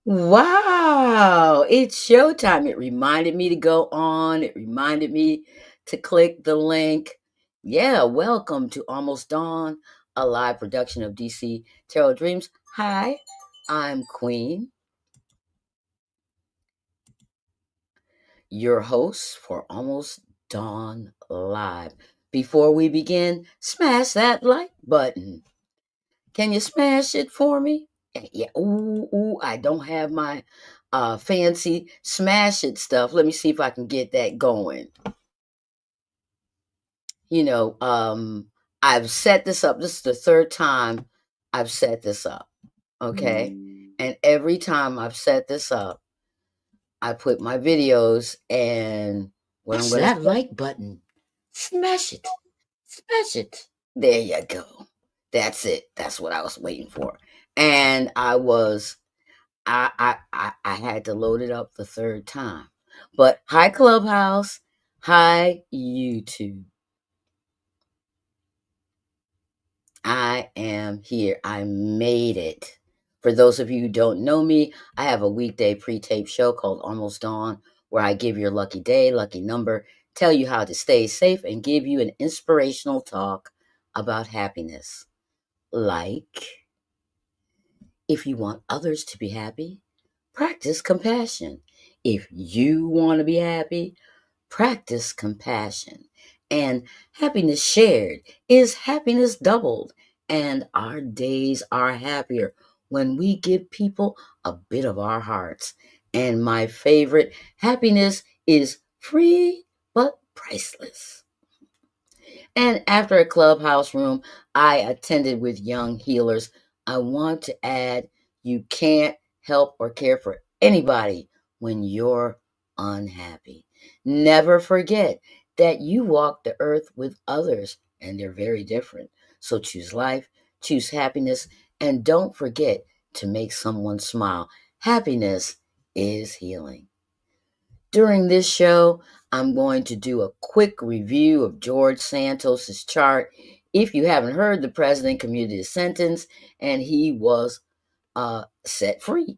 Wow, it's showtime. It reminded me to go on. It reminded me to click the link. Yeah, welcome to Almost Dawn, a live production of DC Tarot Dreams. Hi, I'm Queen, your host for Almost Dawn Live. Before we begin, smash that like button. Can you smash it for me? Yeah. Ooh, I don't have my fancy smash it stuff. Let me see if I can get that going. You know, I've set this up. This is the third time I've set this up. Okay. And every time I've set this up, I put my videos and what I'm going to that like button. Smash it. Smash it. There you go. That's it. That's what I was waiting for. And I had to load it up the third time. But hi Clubhouse, hi YouTube. I am here. I made it. For those of you who don't know me, I have a weekday pre-tape show called Almost Dawn, where I give your lucky day, lucky number, tell you how to stay safe, and give you an inspirational talk about happiness. Like, if you want others to be happy, practice compassion. If you want to be happy, practice compassion. And happiness shared is happiness doubled. And our days are happier when we give people a bit of our hearts. And my favorite, happiness is free but priceless. And after a clubhouse room I attended with young healers, I want to add you can't help or care for anybody when you're unhappy. Never forget that you walk the earth with others and they're very different. So choose life, choose happiness, and don't forget to make someone smile. Happiness is healing. During this show, I'm going to do a quick review of George Santos's chart. If you haven't heard, the president commuted his sentence and he was set free.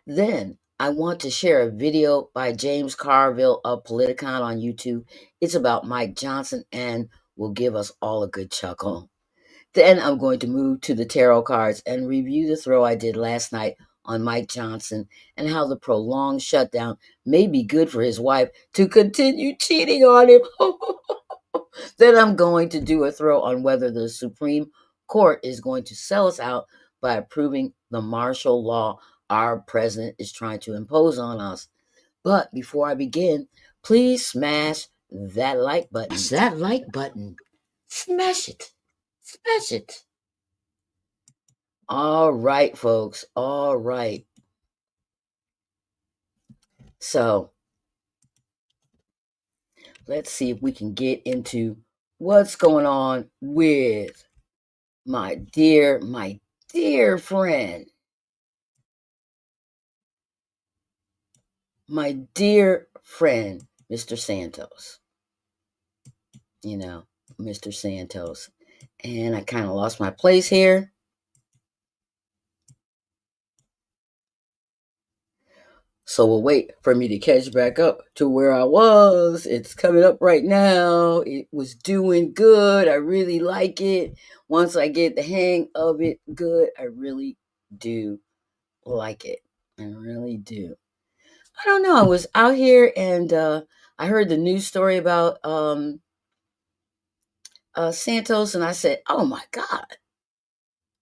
Then I want to share a video by James Carville of Politicon on YouTube. It's about Mike Johnson and will give us all a good chuckle. Then I'm going to move to the tarot cards and review the throw I did last night on Mike Johnson and how the prolonged shutdown may be good for his wife to continue cheating on him. Then I'm going to do a throw on whether the Supreme Court is going to sell us out by approving the martial law our president is trying to impose on us. But before I begin, please smash that like button. Smash that like button. Smash it. Smash it. All right, folks. All right. So let's see if we can get into what's going on with my dear friend, my dear friend, Mr. Santos. You know, Mr. Santos. And I kind of lost my place here. So we'll wait for me to catch back up to where I was. It's coming up right now. It was doing good. I really like it. Once I get the hang of it good, I really do like it. I really do. I don't know. I was out here and I heard the news story about Santos, and I said, "Oh my God,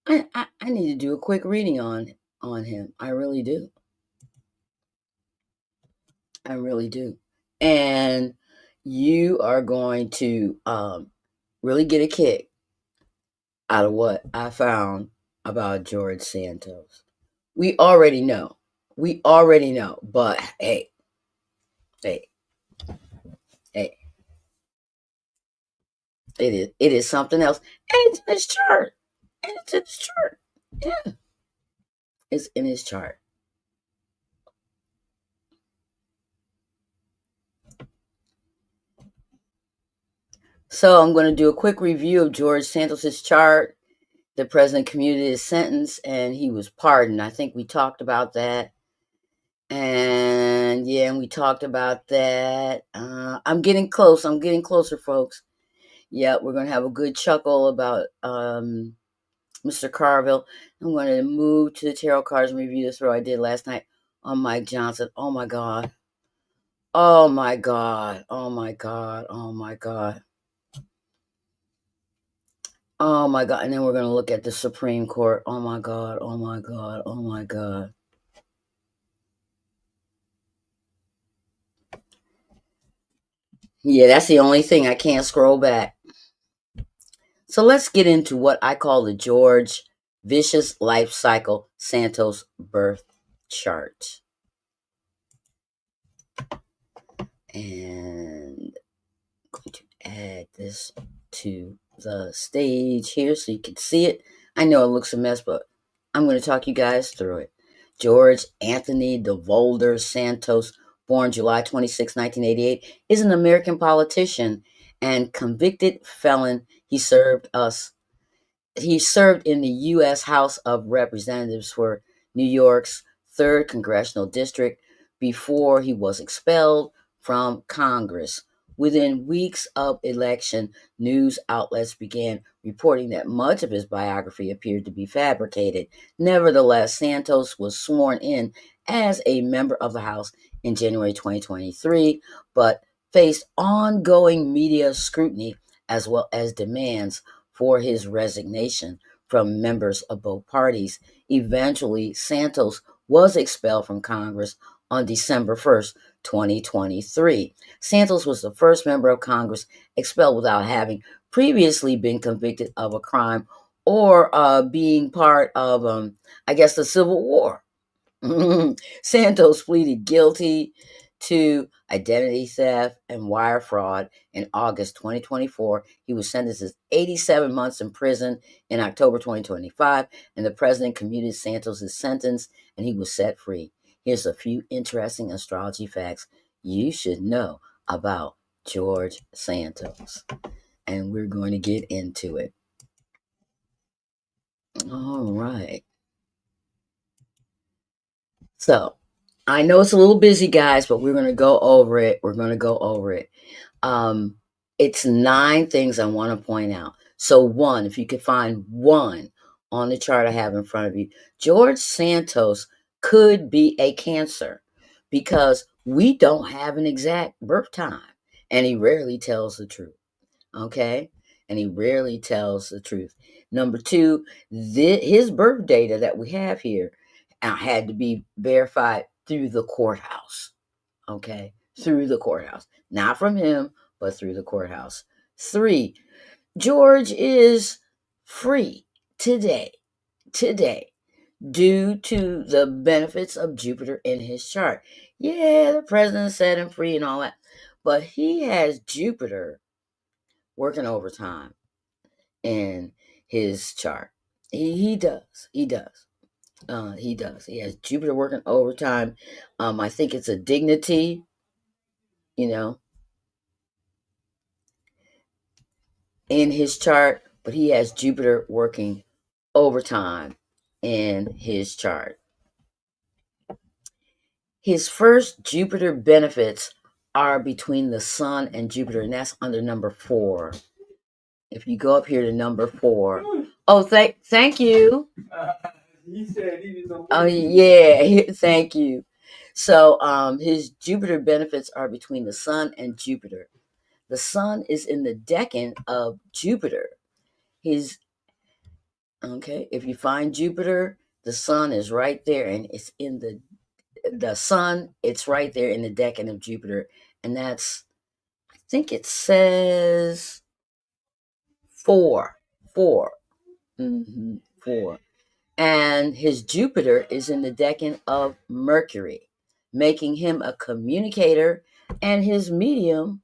I need to do a quick reading on him. I really do. I really do." And you are going to really get a kick out of what I found about George Santos. We already know. We already know. But hey, hey, hey, it is something else. And it's in his chart. And it's in his chart. Yeah. It's in his chart. So I'm going to do a quick review of George Santos's chart. The president commuted his sentence and he was pardoned. I think we talked about that. And yeah, and we talked about that. I'm getting close. I'm getting closer, folks. Yeah, we're going to have a good chuckle about Mr. Carville. I'm going to move to the tarot cards and review the throw I did last night on Mike Johnson. Oh my God. Oh my God. Oh my God. Oh my God. Oh my God. And then we're going to look at the Supreme Court. Oh my God. Oh my God. Oh my God. Yeah, that's the only thing. I can't scroll back. So let's get into what I call the George Vicious Life Cycle Santos birth chart. And I'm going to add this to the stage here so you can see it. I know it looks a mess, but I'm going to talk you guys through it. George Anthony DeVolder Santos, born July 26, 1988, is an American politician and convicted felon. He served in the U.S. House of Representatives for New York's 3rd Congressional District before he was expelled from Congress. Within weeks of election, news outlets began reporting that much of his biography appeared to be fabricated. Nevertheless, Santos was sworn in as a member of the House in January 2023, but faced ongoing media scrutiny as well as demands for his resignation from members of both parties. Eventually, Santos was expelled from Congress on December 1st, 2023. Santos was the first member of Congress expelled without having previously been convicted of a crime or being part of, the Civil War. Santos pleaded guilty to identity theft and wire fraud in August 2024. He was sentenced to 87 months in prison in October 2025, and the president commuted Santos' sentence and he was set free. Here's a few interesting astrology facts you should know about George Santos, and we're going to get into it. All right. So, I know it's a little busy, guys, but we're going to go over it. We're going to go over it. Um, it's 9 things I want to point out. So, one, if you could find one on the chart I have in front of you, George Santos could be a Cancer because we don't have an exact birth time, and he rarely tells the truth. Okay, and he rarely tells the truth. Number two, his birth data that we have here had to be verified through the courthouse. Okay, through the courthouse, not from him, but through the courthouse. 3, George is free today, today, due to the benefits of Jupiter in his chart. Yeah, the president set him free and all that, but he has Jupiter working overtime in his chart. He does. He does. He does. He has Jupiter working overtime. I think it's a dignity, you know, in his chart, but he has Jupiter working overtime in his chart. His first Jupiter benefits are between the Sun and Jupiter, and that's under number 4. If you go up here to number 4, oh, thank you. He said he was okay. Oh yeah, thank you. So his Jupiter benefits are between the Sun and Jupiter. The Sun is in the decan of Jupiter. His Okay, if you find Jupiter, the Sun is right there, and it's in the Sun. It's right there in the decan of Jupiter, and that's, I think it says 4, 4, 4. And his Jupiter is in the decan of Mercury, making him a communicator, and his medium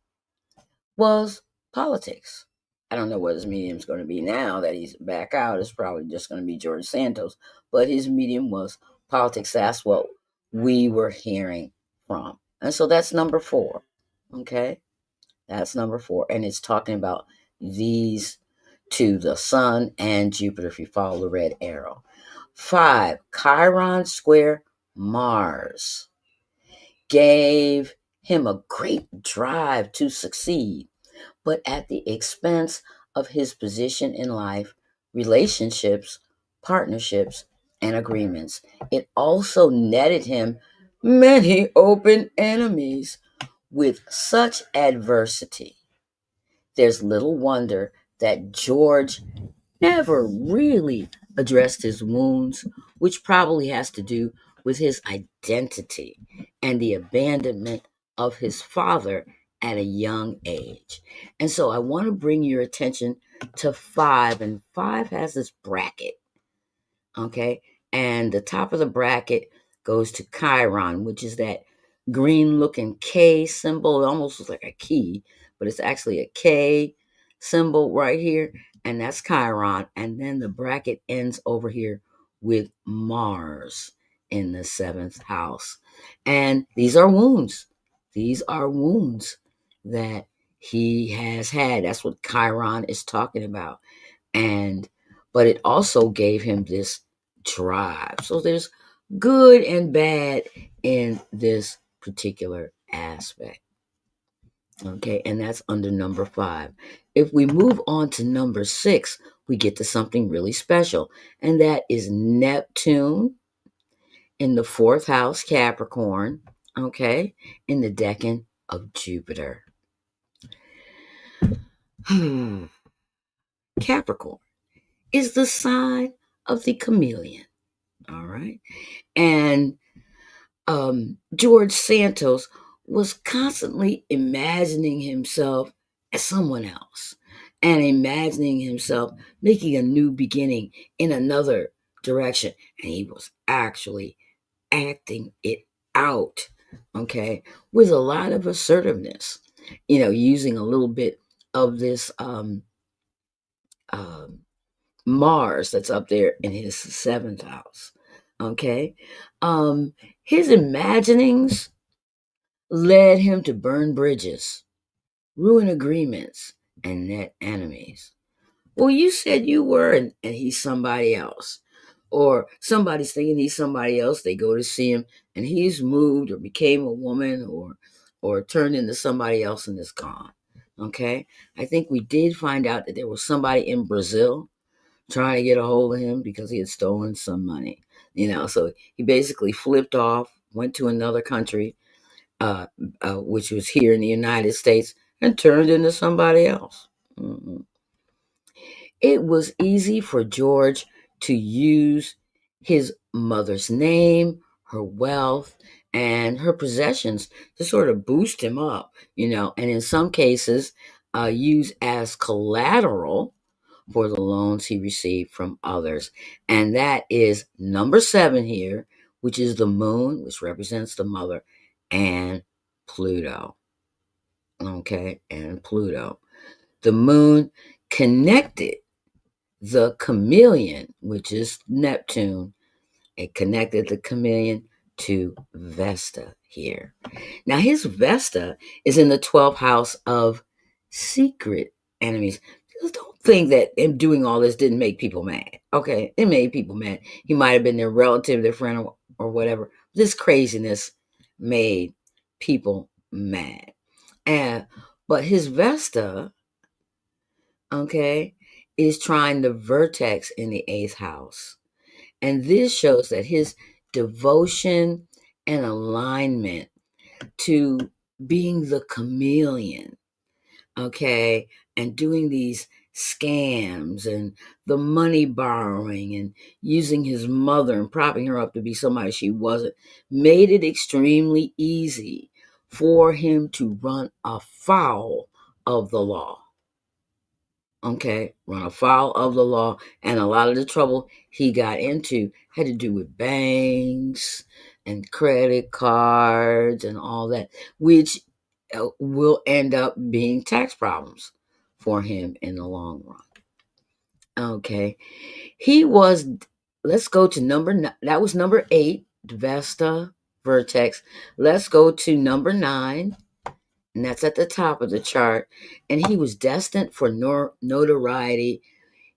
was politics. I don't know what his medium is going to be now that he's back out. It's probably just going to be George Santos, but his medium was politics. That's what we were hearing from. And so that's number 4. Okay. That's number 4. And it's talking about these to the Sun and Jupiter, if you follow the red arrow. 5, Chiron square Mars gave him a great drive to succeed, but at the expense of his position in life, relationships, partnerships, and agreements. It also netted him many open enemies. With such adversity, there's little wonder that George never really addressed his wounds, which probably has to do with his identity and the abandonment of his father at a young age. And so I want to bring your attention to 5, and 5 has this bracket, okay? And the top of the bracket goes to Chiron, which is that green looking K symbol. It almost looks like a key, but it's actually a K symbol right here. And that's Chiron. And then the bracket ends over here with Mars in the 7th house. And these are wounds. These are wounds that he has had. That's what Chiron is talking about. And but it also gave him this drive. So there's good and bad in this particular aspect. Okay, and that's under number 5. If we move on to number 6, we get to something really special, and that is Neptune in the 4th house, Capricorn, okay, in the decan of Jupiter. Capricorn is the sign of the chameleon, all right? And George Santos was constantly imagining himself as someone else and imagining himself making a new beginning in another direction. And he was actually acting it out, okay, with a lot of assertiveness, using a little bit of this um, Mars that's up there in his 7th house. Okay. His imaginings led him to burn bridges, ruin agreements, and net enemies. Well, you said you were, and he's somebody else. Or somebody's thinking he's somebody else. They go to see him, and he's moved or became a woman or turned into somebody else and is gone. Okay. I think we did find out that there was somebody in Brazil trying to get a hold of him because he had stolen some money. So he basically flipped off, went to another country, which was here in the United States, and turned into somebody else. Mhm. It was easy for George to use his mother's name, her wealth, and her possessions to sort of boost him up, and in some cases, use as collateral for the loans he received from others. And that is number 7 here, which is the moon, which represents the mother, and Pluto. Okay, and Pluto. The moon connected the chameleon, which is Neptune. It connected the chameleon to Vesta here. Now, his Vesta is in the 12th house of secret enemies. Just don't think that him doing all this didn't make people mad. Okay, it made people mad. He might have been their relative, their friend, or whatever. This craziness made people mad. And but his Vesta, okay, is trying the vertex in the 8th house. And this shows that his devotion and alignment to being the chameleon, okay, and doing these scams and the money borrowing and using his mother and propping her up to be somebody she wasn't, made it extremely easy for him to run afoul of the law. Okay, run afoul of the law. And a lot of the trouble he got into had to do with banks and credit cards and all that, which will end up being tax problems for him in the long run. Okay, he was, let's go to that was number 8, Vesta Vertex. Let's go to number 9, and that's at the top of the chart. And he was destined for notoriety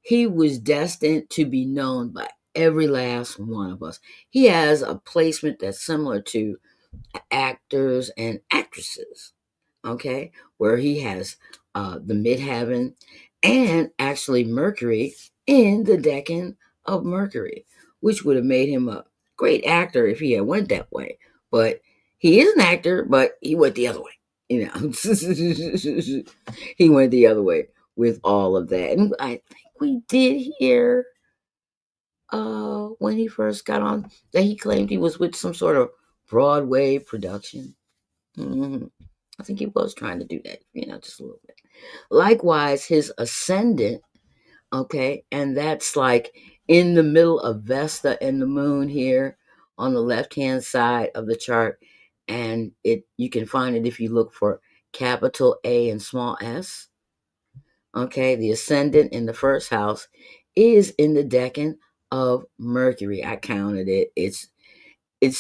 He was destined to be known by every last one of us. He has a placement that's similar to actors and actresses, okay, where he has the midheaven and actually Mercury in the decan of Mercury, which would have made him a great actor if he had went that way. But he is an actor, but he went the other way. You know, he went the other way with all of that, and I think we did hear when he first got on that he claimed he was with some sort of Broadway production. Mhm. I think he was trying to do that, just a little bit. Likewise, his ascendant, okay, and that's like in the middle of Vesta and the moon here on the left hand side of the chart. And you can find it if you look for capital A and small s. Okay, the ascendant in the first house is in the decan of Mercury. I counted it. It's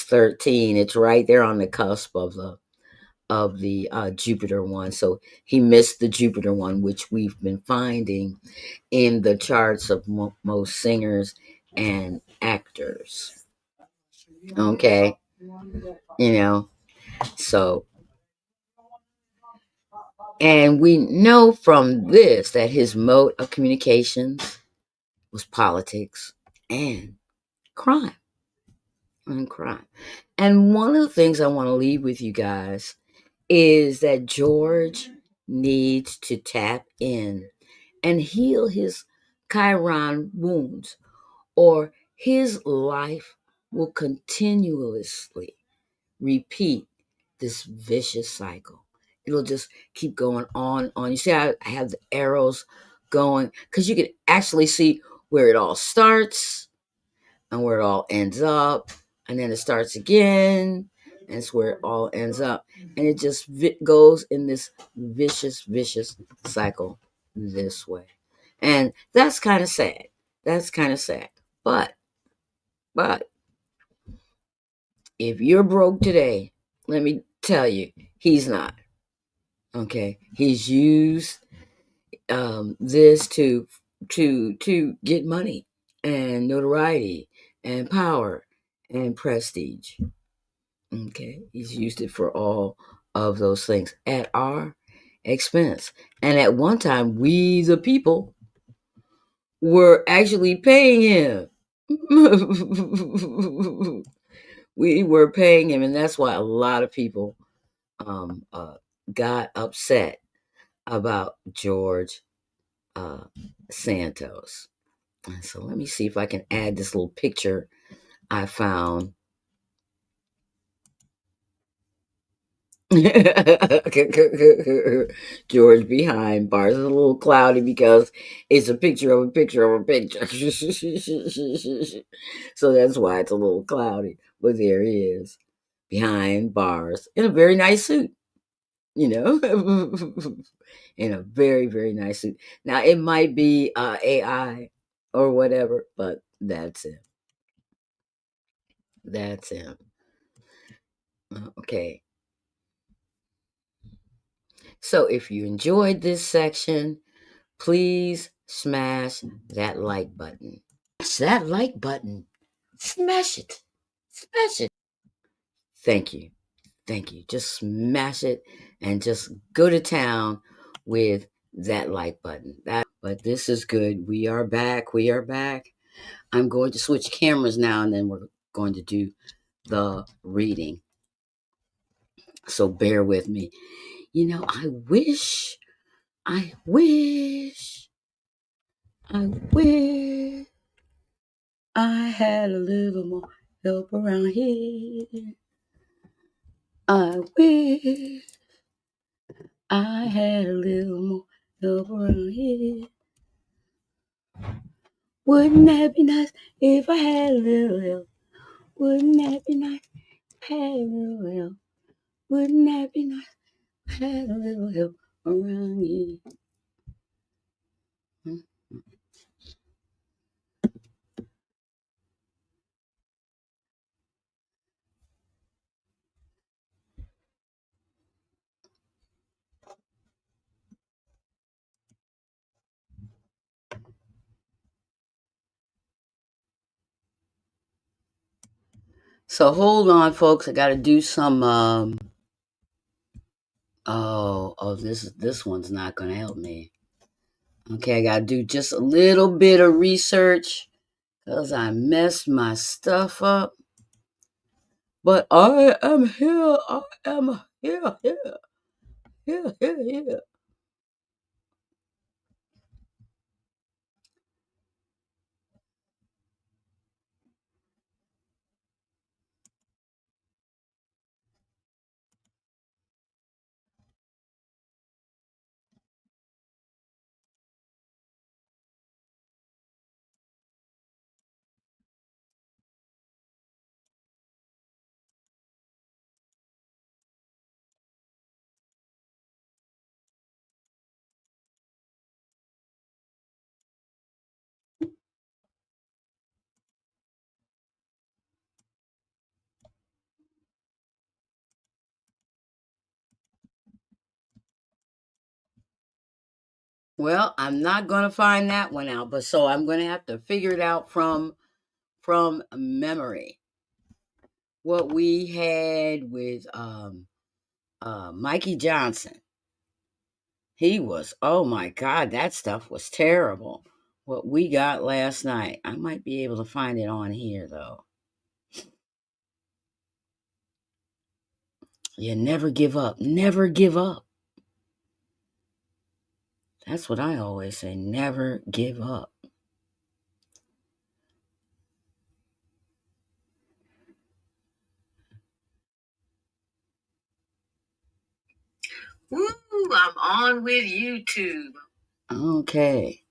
13. It's right there on the cusp of the Jupiter one. So he missed the Jupiter one, which we've been finding in the charts of most singers and actors. Okay, you know, so, and we know from this that his mode of communications was politics and crime crime. And one of the things I want to leave with you guys is that George needs to tap in and heal his Chiron wounds, or his life will continuously repeat this vicious cycle. It'll just keep going on. You see how I have the arrows going? Because you can actually see where it all starts and where it all ends up, and then it starts again, and it's where it all ends up, and it just goes in this vicious cycle this way, and that's kind of sad. That's kind of sad, but if you're broke today, let me tell you, he's not. Okay, he's used this to get money and notoriety and power and prestige. Okay, he's used it for all of those things at our expense. And at one time, we, the people, were actually paying him. We were paying him, and that's why a lot of people um, uh, got upset about George uh, Santos. And so let me see if I can add this little picture I found. George behind bars is a little cloudy because it's a picture of a picture of a picture. So that's why it's a little cloudy. But there he is behind bars in a very nice suit, you know, in a very, very nice suit. Now, it might be AI or whatever, but that's him. That's him. Okay. So if you enjoyed this section, please smash that like button. Smash that like button. Smash it. Smash it. Thank you. Thank you. Just smash it and just go to town with that like button. But this is good. We are back. We are back. I'm going to switch cameras now and then we're going to do the reading. So bear with me. I wish I wish I had a little more help around here. I wish I had a little more help around here. Wouldn't that be nice if I had a little help? Wouldn't that be nice if I had a little help? Wouldn't that be nice if I had a little help around here? So hold on, folks. I got to do some. This one's not going to help me. Okay, I got to do just a little bit of research because I messed my stuff up. But I am here. I am here. Here. Well, I'm not going to find that one out, but so I'm going to have to figure it out from memory. What we had with Mikey Johnson. He was, oh my God, that stuff was terrible. What we got last night. I might be able to find it on here though. You never give up. Never give up. That's what I always say. Never give up. Woo, I'm on with YouTube. Okay.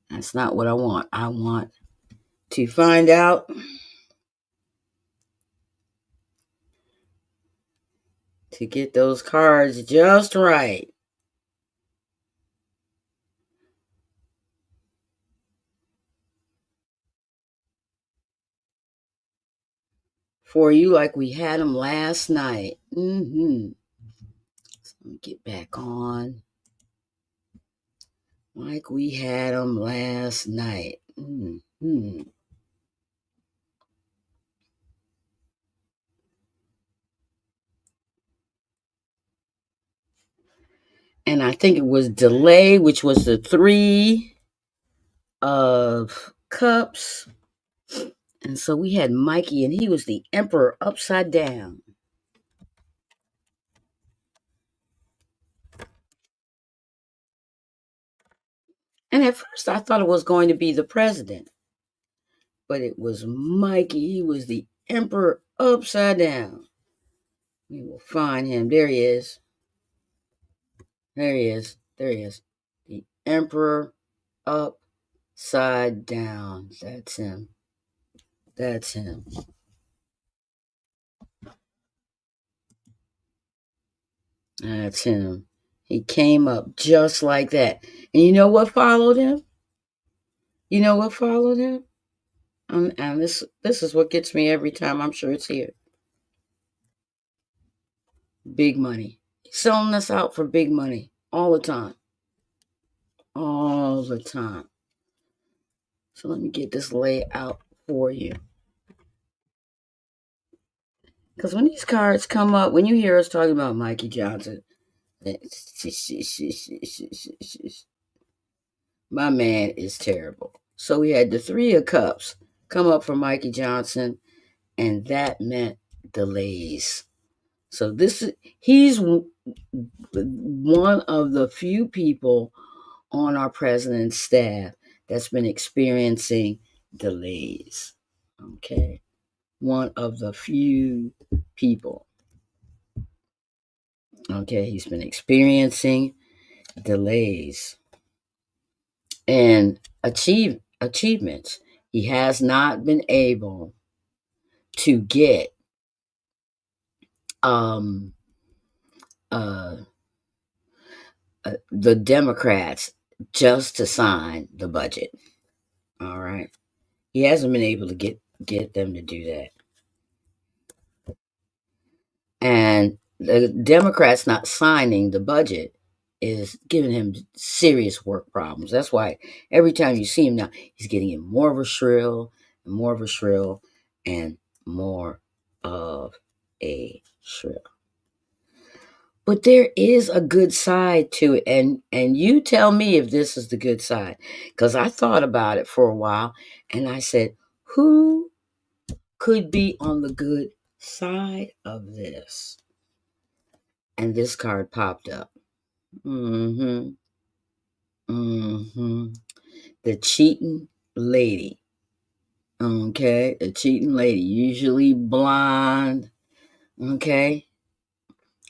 That's not what I want. I want to find out to get those cards just right. For you like we had them last night. So let me get back on. Like we had them last night. And I think it was delay, which was the 3 of cups. And so we had Mikey, and he was the emperor upside down. And at first I thought it was going to be the president, but it was Mikey. He was the emperor upside down. We will find him. There he is. There he is. There he is. The emperor upside down. That's him. That's him. That's him. He came up just like that. And you know what followed him? You know what followed him? And this is what gets me every time. I'm sure it's here. Big money. He's selling us out for big money all the time. All the time. So let me get this laid out for you. Because when these cards come up, when you hear us talking about Mikey Johnson, my man is terrible. So we had the 3 of cups come up for Mikey Johnson, and that meant delays. So he's one of the few people on our president's staff that's been experiencing delays. Okay. One of the few people. Okay, he's been experiencing delays and achievements. He has not been able to get um the Democrats just to sign the budget. All right. He hasn't been able to get them to do that. And the Democrats not signing the budget is giving him serious work problems. That's why every time you see him now, he's getting in more of a shrill and more of a shrill and more of a shrimp. But there is a good side to it, and you tell me if this is the good side, because I thought about it for a while, and I said, who could be on the good side of this? And this card popped up. Mm-hmm. Mm-hmm. The cheating lady. Okay, the cheating lady, usually blonde. Okay,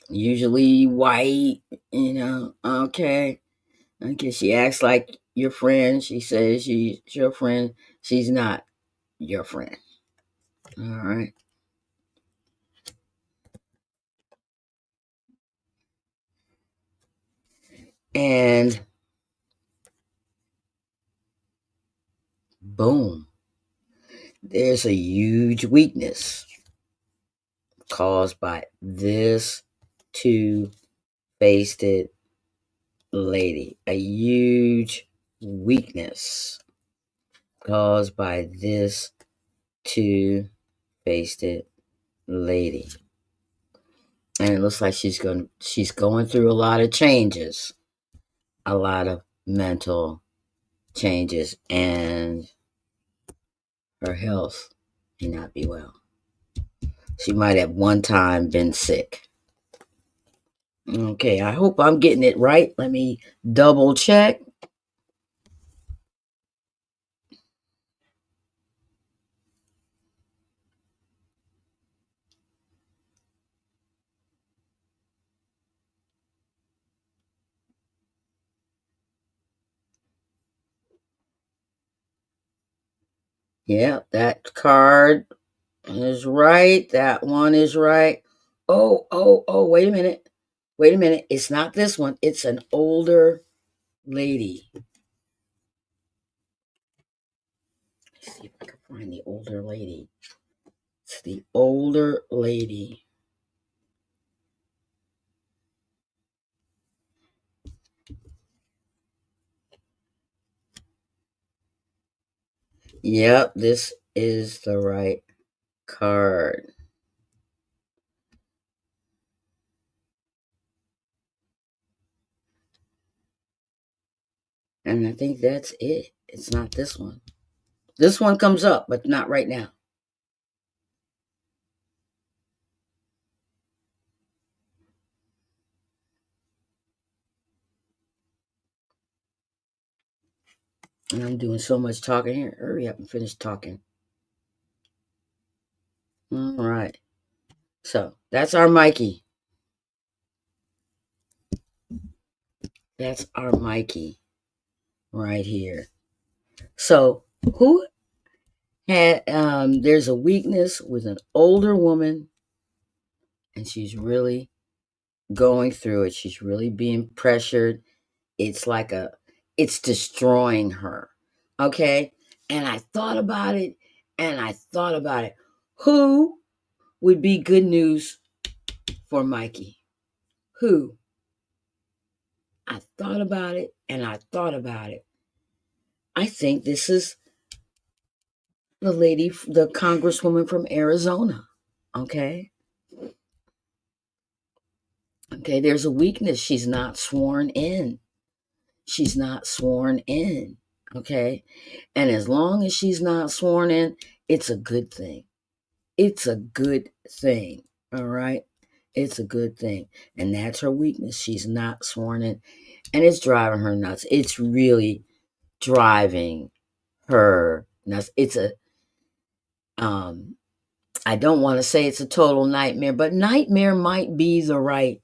usually white. Okay. Okay, she acts like your friend. She says she's your friend. She's not your friend. All right. And boom, there's a huge weakness caused by this two-faced lady. A huge weakness caused by this two-faced lady. And it looks like she's going through a lot of changes, a lot of mental changes, and her health may not be well. She might have one time been sick. Okay, I hope I'm getting it right. Let me double check. Yeah, that card is right. That one is right. Oh, wait a minute. Wait a minute. It's not this one. It's an older lady. Let's see if I can find the older lady. It's the older lady. Yep, this is the right card. And I think that's it. It's not this one. This one comes up, but not right now. And I'm doing so much talking here. Hurry up and finish talking. All right. So that's our Mikey. That's our Mikey right here. So who had there's a weakness with an older woman, and she's really going through it. She's really being pressured. It's like it's destroying her. Okay? And I thought about it, and I thought about it. Who would be good news for Mikey? Who? I thought about it, and I thought about it. I think this is the lady, the congresswoman from Arizona. Okay? Okay, there's a weakness. She's not sworn in. She's not sworn in. Okay? And as long as she's not sworn in, it's a good thing. It's a good thing. All right? It's a good thing. And that's her weakness. She's not sworn in. And it's driving her nuts. It's really driving her nuts. It's a I don't want to say it's a total nightmare, but nightmare might be the right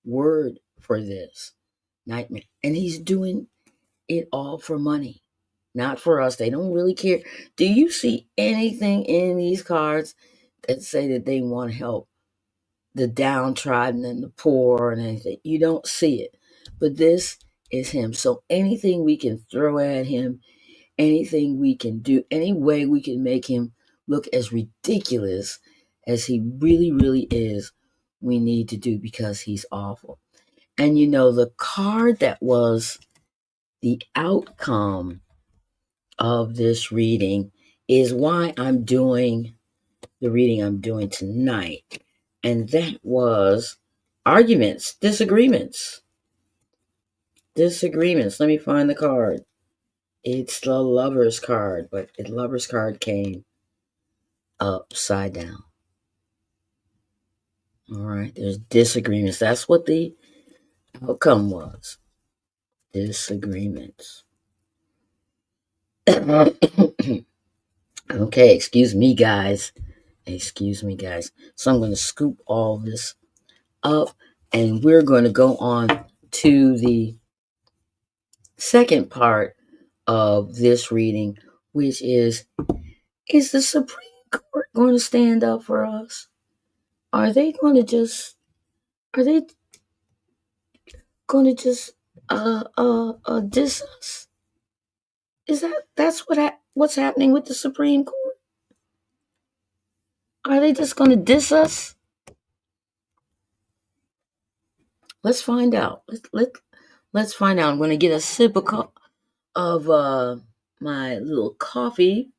word for this. Nightmare. And he's doing it all for money, not for us. They don't really care. Do you see anything in these cards that say that they want to help the downtrodden and the poor and anything? You don't see it. But this is him. So anything we can throw at him, anything we can do, any way we can make him look as ridiculous as he really, really is, we need to do, because he's awful. And the card that was the outcome of this reading is why I'm doing the reading I'm doing tonight. And that was arguments, disagreements. Disagreements. Let me find the card. It's the Lover's card, but the Lover's card came upside down. All right, there's disagreements. That's what the outcome was. Disagreements. Okay, excuse me, guys. Excuse me, guys. So I'm going to scoop all this up and we're going to go on to the second part of this reading, which is the Supreme Court going to stand up for us? Are they going to just, are they going to just, diss us? What's happening with the Supreme Court? Are they just going to diss us? Let's find out. Let's find out. I'm going to get a sip of my little coffee.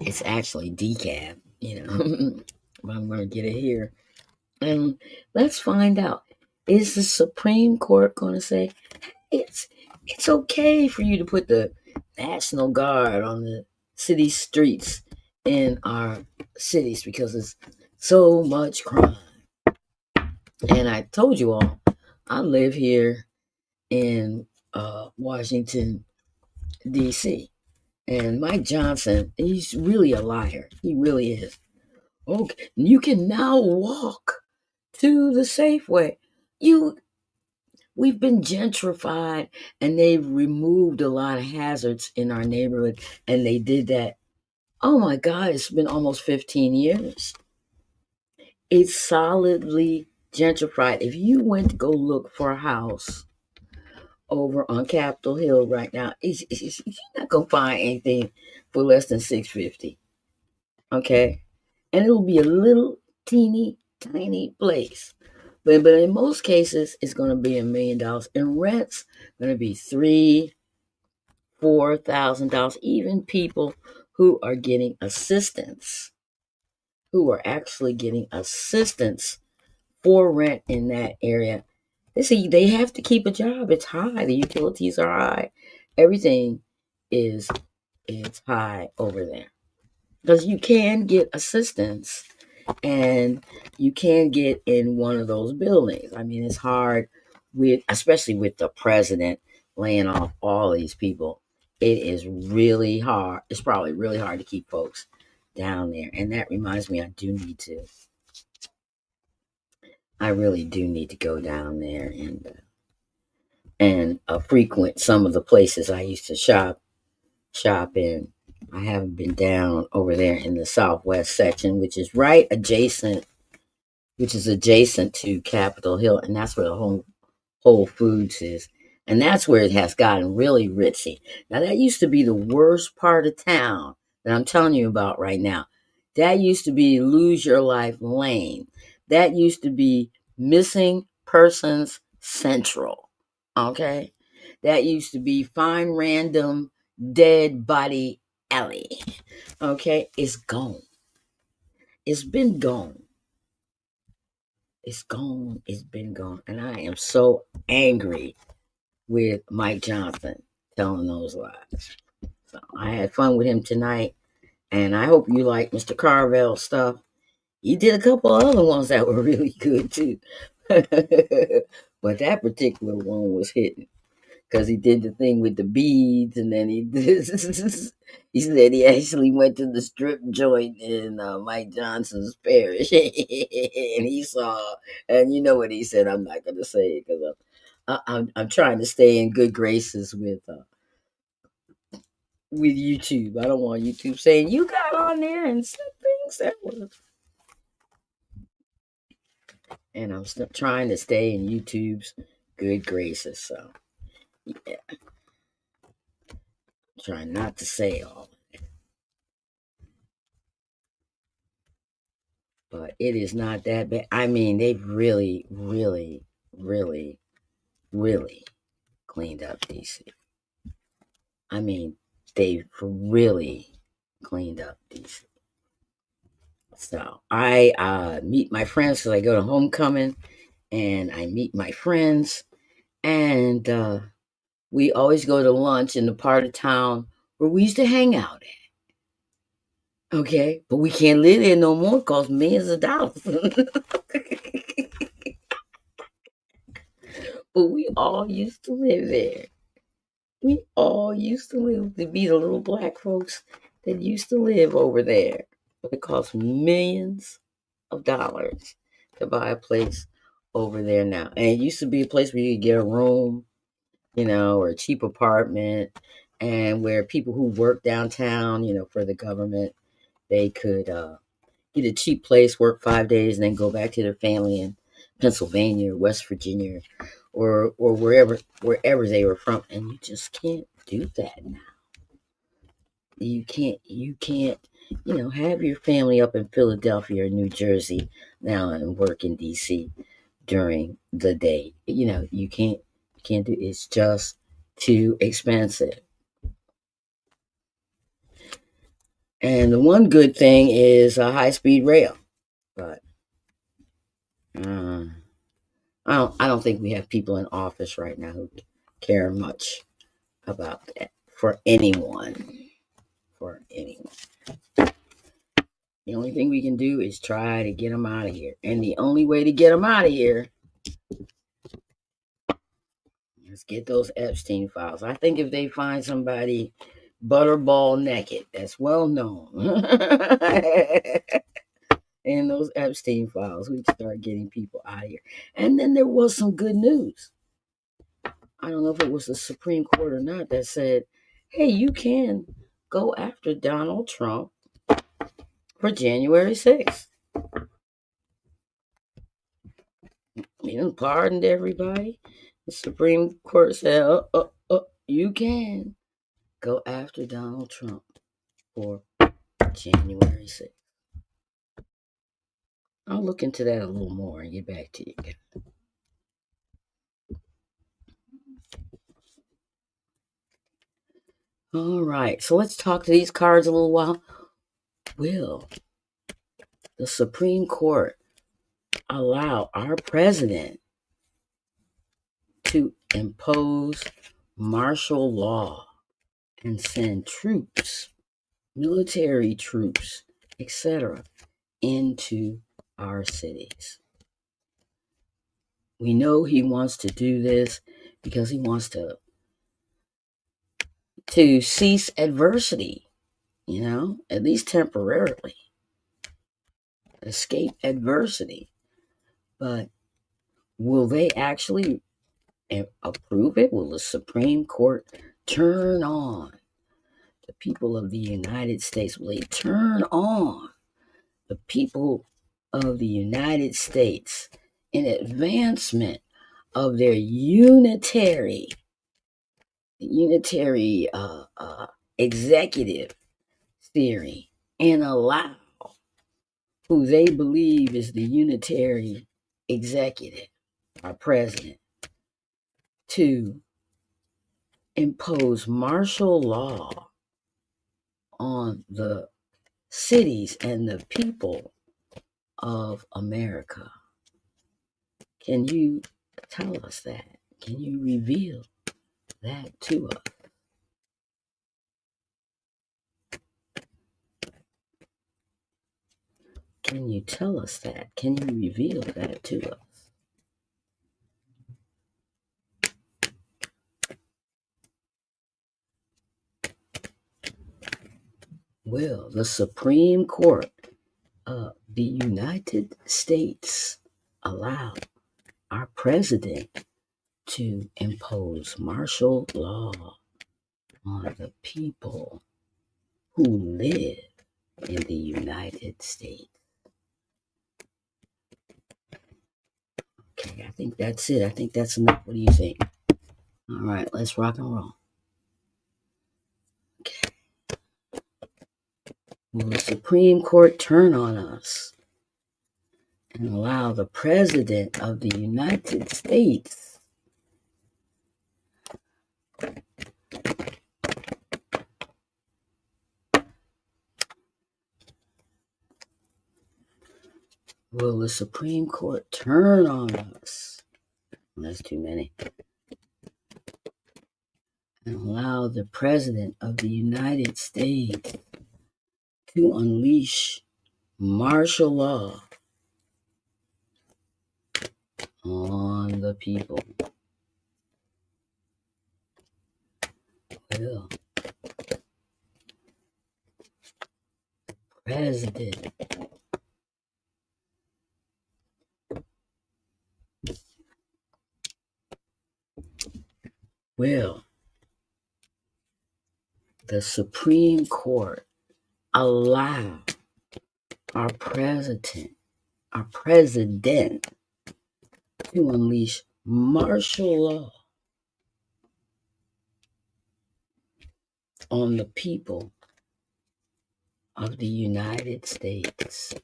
It's actually decaf, but I'm going to get it here. And let's find out. Is the Supreme Court going to say it's okay for you to put the National Guard on the city streets in our cities because there's so much crime? And I told you all, I live here in Washington, D.C. And Mike Johnson, he's really a liar. He really is. Okay, you can now walk to the Safeway. We've been gentrified and they've removed a lot of hazards in our neighborhood. And they did that. Oh my God, it's been almost 15 years. It's solidly gentrified. If you went to go look for a house over on Capitol Hill right now, you're not gonna find anything for less than $650. Okay, and it'll be a little teeny tiny place, but in most cases, it's gonna be $1 million, and rent's gonna be $3,000-$4,000. Even people who are getting assistance, who are actually getting assistance for rent in that area, they have to keep a job. It's high. The utilities are high. Everything is high over there because you can get assistance and you can get in one of those buildings. I mean, it's hard especially with the president laying off all these people. It is really hard. It's probably really hard to keep folks down there. And that reminds me, I really do need to go down there and frequent some of the places I used to shop in. I haven't been down over there in the southwest section, which is adjacent to Capitol Hill, and that's where the Whole Foods is. And that's where it has gotten really ritzy. Now that used to be the worst part of town that I'm telling you about right now. That used to be Lose Your Life Lane. That used to be Missing Persons Central. Okay? That used to be Find Random Dead Body Alley. Okay? It's gone. It's been gone. It's gone. It's been gone. And I am so angry with Mike Johnson telling those lies. So I had fun with him tonight. And I hope you like Mr. Carvel's stuff. He did a couple of other ones that were really good too. But that particular one was hitting because he did the thing with the beads, and then he said he actually went to the strip joint in Mike Johnson's parish, and he saw, and you know what he said. I'm not going to say it because I'm trying to stay in good graces with YouTube. I don't want YouTube saying you got on there and said things that were, and I'm still trying to stay in YouTube's good graces. So yeah, trying not to say all. But it is not that bad. I mean, they've really, really, really, really cleaned up DC. I mean, they've really cleaned up DC. So I meet my friends because I go to homecoming and I meet my friends and we always go to lunch in the part of town where we used to hang out at. Okay, but we can't live there no more. It costs millions of dollars. But we all used to live there. We all used to live to be the little black folks that used to live over there. But it costs millions of dollars to buy a place over there now. And it used to be a place where you could get a room, or a cheap apartment, and where people who work downtown, for the government, they could get a cheap place, work 5 days, and then go back to their family in Pennsylvania or West Virginia or wherever they were from. And you just can't do that now. You can't have your family up in Philadelphia or New Jersey now and work in DC during the day. You can't do it's just too expensive. And the one good thing is a high-speed rail, but I don't think we have people in office right now who care much about that for anyone. For anyone. The only thing we can do is try to get them out of here. And the only way to get them out of here is get those Epstein files. I think if they find somebody butterball naked, that's well known, in those Epstein files, we can start getting people out of here. And then there was some good news. I don't know if it was the Supreme Court or not that said, hey, you can go after Donald Trump for January 6th. You pardoned everybody. The Supreme Court said, you can go after Donald Trump for January 6th. I'll look into that a little more and get back to you guys. All right, so let's talk to these cards a little while. Will the Supreme Court allow our president to impose martial law and send troops, military troops, etc., into our cities? We know he wants to do this because he wants to cease adversity, at least temporarily, escape adversity. But will they actually approve it? Will the Supreme Court turn on the people of the United States? Will they turn on the people of the United States in advancement of their unitary executive theory and allow who they believe is the unitary executive, our president, to impose martial law on the cities and the people of America? Can you tell us that? Can you reveal that to us? Can you tell us that? Can you reveal that to us? Will the Supreme Court of the United States allow our president to impose martial law on the people who live in the United States? Okay, I think that's it. I think that's enough. What do you think? All right, let's rock and roll. Okay. Will the Supreme Court turn on us and allow the President of the United States Will the Supreme Court turn on us? That's too many. And allow the President of the United States to unleash martial law on the people. Will President will the Supreme Court allow our president to unleash martial law on the people of the United States?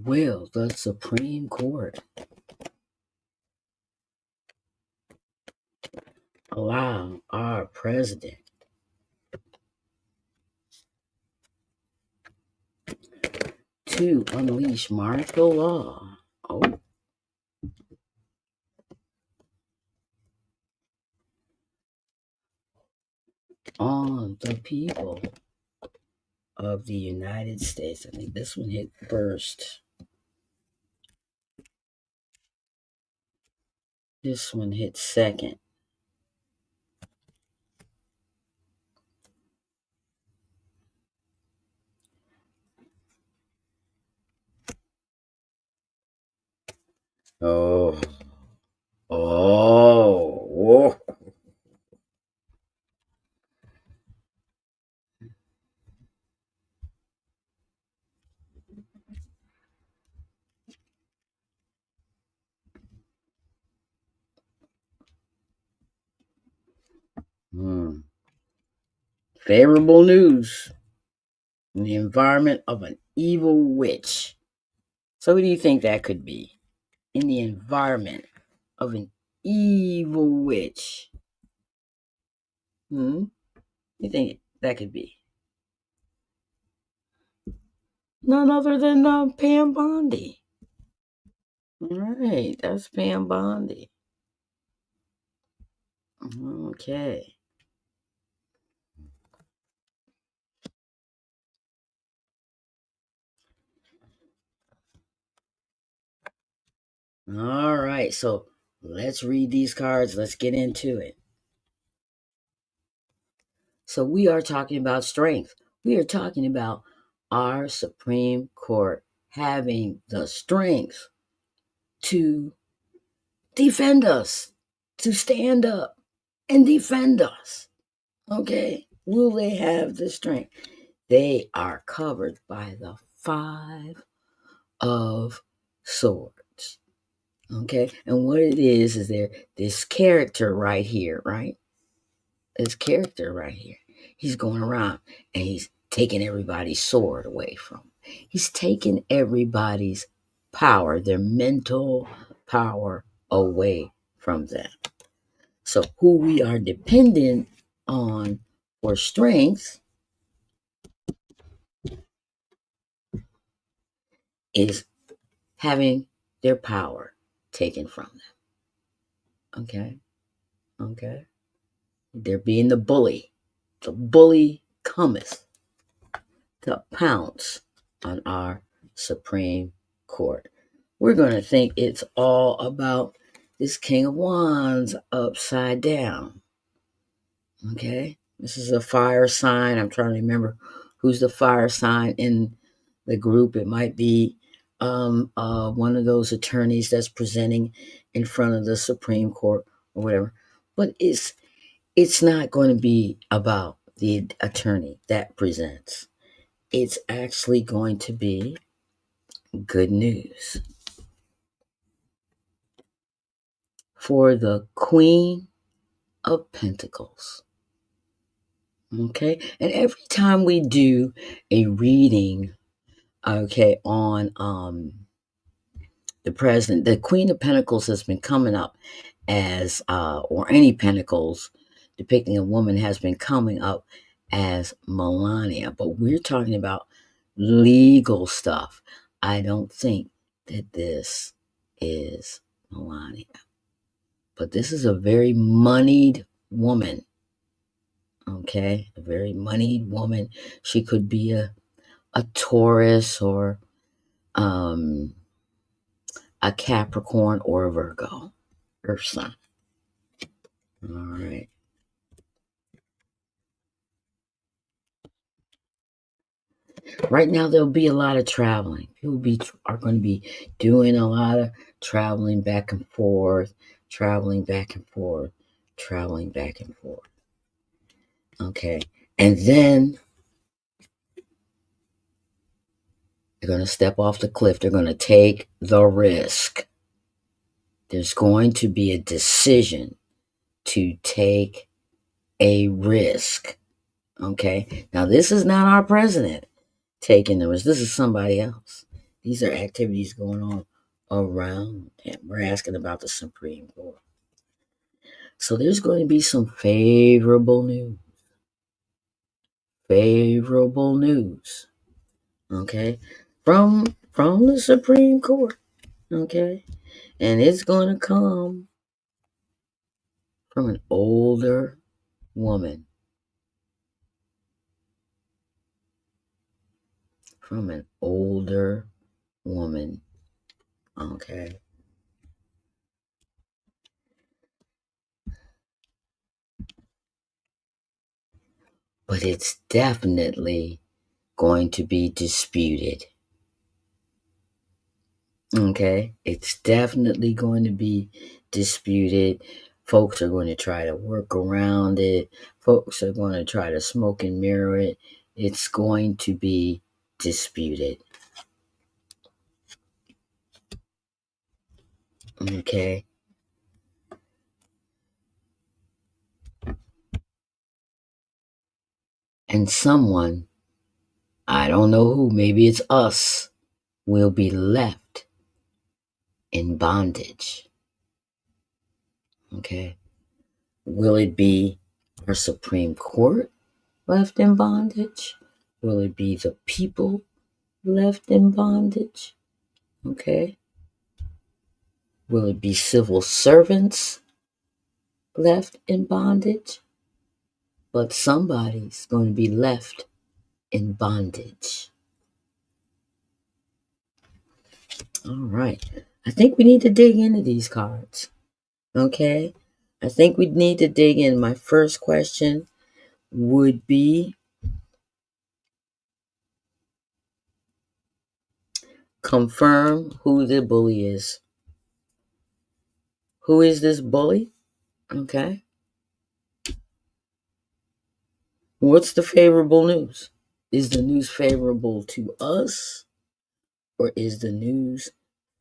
Will the Supreme Court allow our president to unleash martial law on the people of the United States? I think this one hit first. This one hit second. Oh. Whoa. Favorable news in the environment of an evil witch. So what do you think that could be? In the environment of an evil witch. You think that could be? None other than Pam Bondi. All right, that's Pam Bondi. Okay. All right, so let's read these cards. Let's get into it. So we are talking about strength. We are talking about our Supreme Court having the strength to defend us, to stand up and defend us. Okay? Will they have the strength? They are covered by the 5 of Swords. Okay? And what it is there this character right here, right? This character right here. He's going around and he's taking everybody's sword away from him. He's taking everybody's power, their mental power away from them. So who we are dependent on for strength is having their power taken from them. Okay. They're being the bully. The bully cometh to pounce on our Supreme Court. We're going to think it's all about this King of Wands upside down. Okay? This is a fire sign. I'm trying to remember who's the fire sign in the group. It might be one of those attorneys that's presenting in front of the Supreme Court or whatever. But it's not going to be about the attorney that presents. It's actually going to be good news for the Queen of Pentacles. Okay? And every time we do a reading, okay, on the president, the Queen of Pentacles has been coming up as, or any pentacles depicting a woman has been coming up as Melania, but we're talking about legal stuff. I don't think that this is Melania, but this is a very moneyed woman. Okay, a very moneyed woman. She could be a Taurus or um, a Capricorn or a Virgo, Earth sign. All right. Right now, there'll be a lot of traveling. Are going to be doing a lot of traveling back and forth, traveling back and forth, traveling back and forth. Okay. And then they're going to step off the cliff. They're going to take the risk. There's going to be a decision to take a risk. Okay. Now, this is not our president taking the risk. This is somebody else. These are activities going on around him. We're asking about the Supreme Court. So there's going to be some favorable news. Favorable news. Okay. From the Supreme Court. Okay. And it's going to come from an older woman. From an older woman. Okay. But it's definitely going to be disputed. Okay. It's definitely going to be disputed. Folks are going to try to work around it. Folks are going to try to smoke and mirror it. It's going to be disputed. Okay. And someone, I don't know who, maybe it's us, will be left in bondage. Okay. Will it be our Supreme Court left in bondage? Will it be the people left in bondage? Okay. Will it be civil servants left in bondage? But somebody's going to be left in bondage. All right. I think we need to dig into these cards. Okay. I think we need to dig in. My first question would be, confirm who the bully is. Who is this bully? Okay. What's the favorable news? Is the news favorable to us, or is the news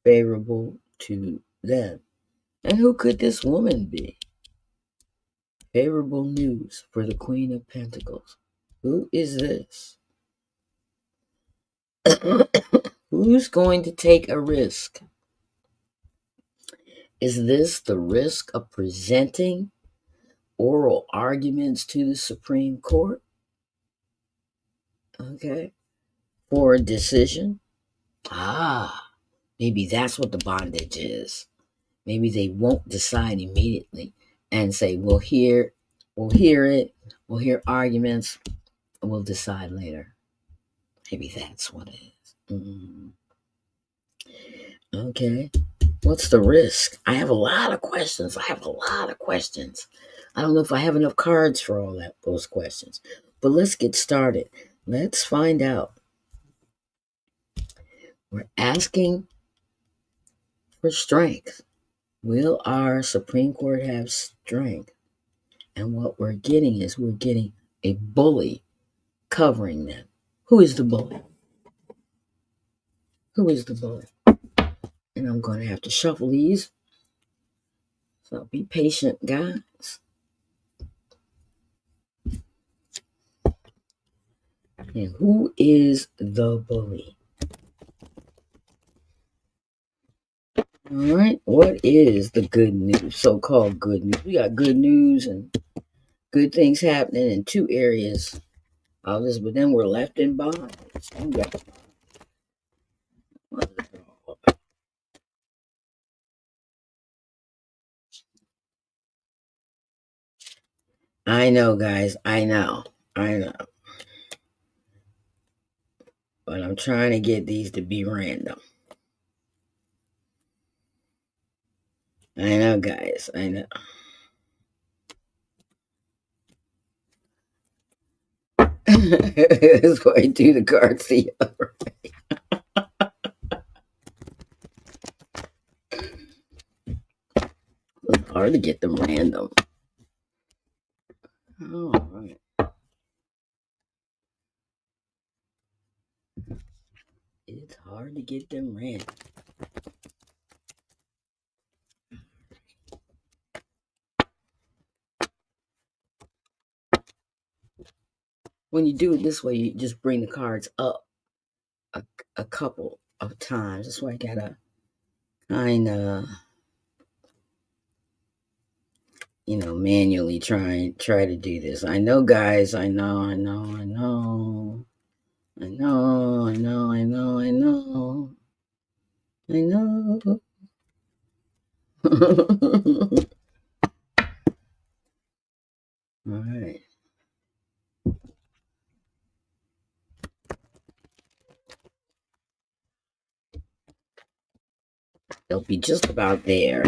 favorable to them? And who could this woman be? Favorable news for the Queen of Pentacles. Who is this? Who's going to take a risk? Is this the risk of presenting oral arguments to the Supreme Court? Okay. For a decision? Maybe that's what the bondage is. Maybe they won't decide immediately and say, we'll hear it, we'll hear arguments, and we'll decide later. Maybe that's what it is. Okay. What's the risk? I have a lot of questions. I don't know if I have enough cards for all those questions. But let's get started. Let's find out. We're asking for strength. Will our Supreme Court have strength? And what we're getting is a bully covering them. Who is the bully? Who is the bully? And I'm going to have to shuffle these. So be patient, guys. And who is the bully? All right. What is the good news? So-called good news. We got good news and good things happening in two areas of this, but then we're left in bondage. I know, guys. I know. I know. But I'm trying to get these to be random. I know, guys. I know. That's why I do the cards the other. It's hard to get them random. All right. It's hard to get them random. When you do it this way, you just bring the cards up a couple of times. That's why I gotta kind of, manually try to do this. I know, guys. I know. I know. I know. I know. I know. I know. I know. I know. All right. They'll be just about there.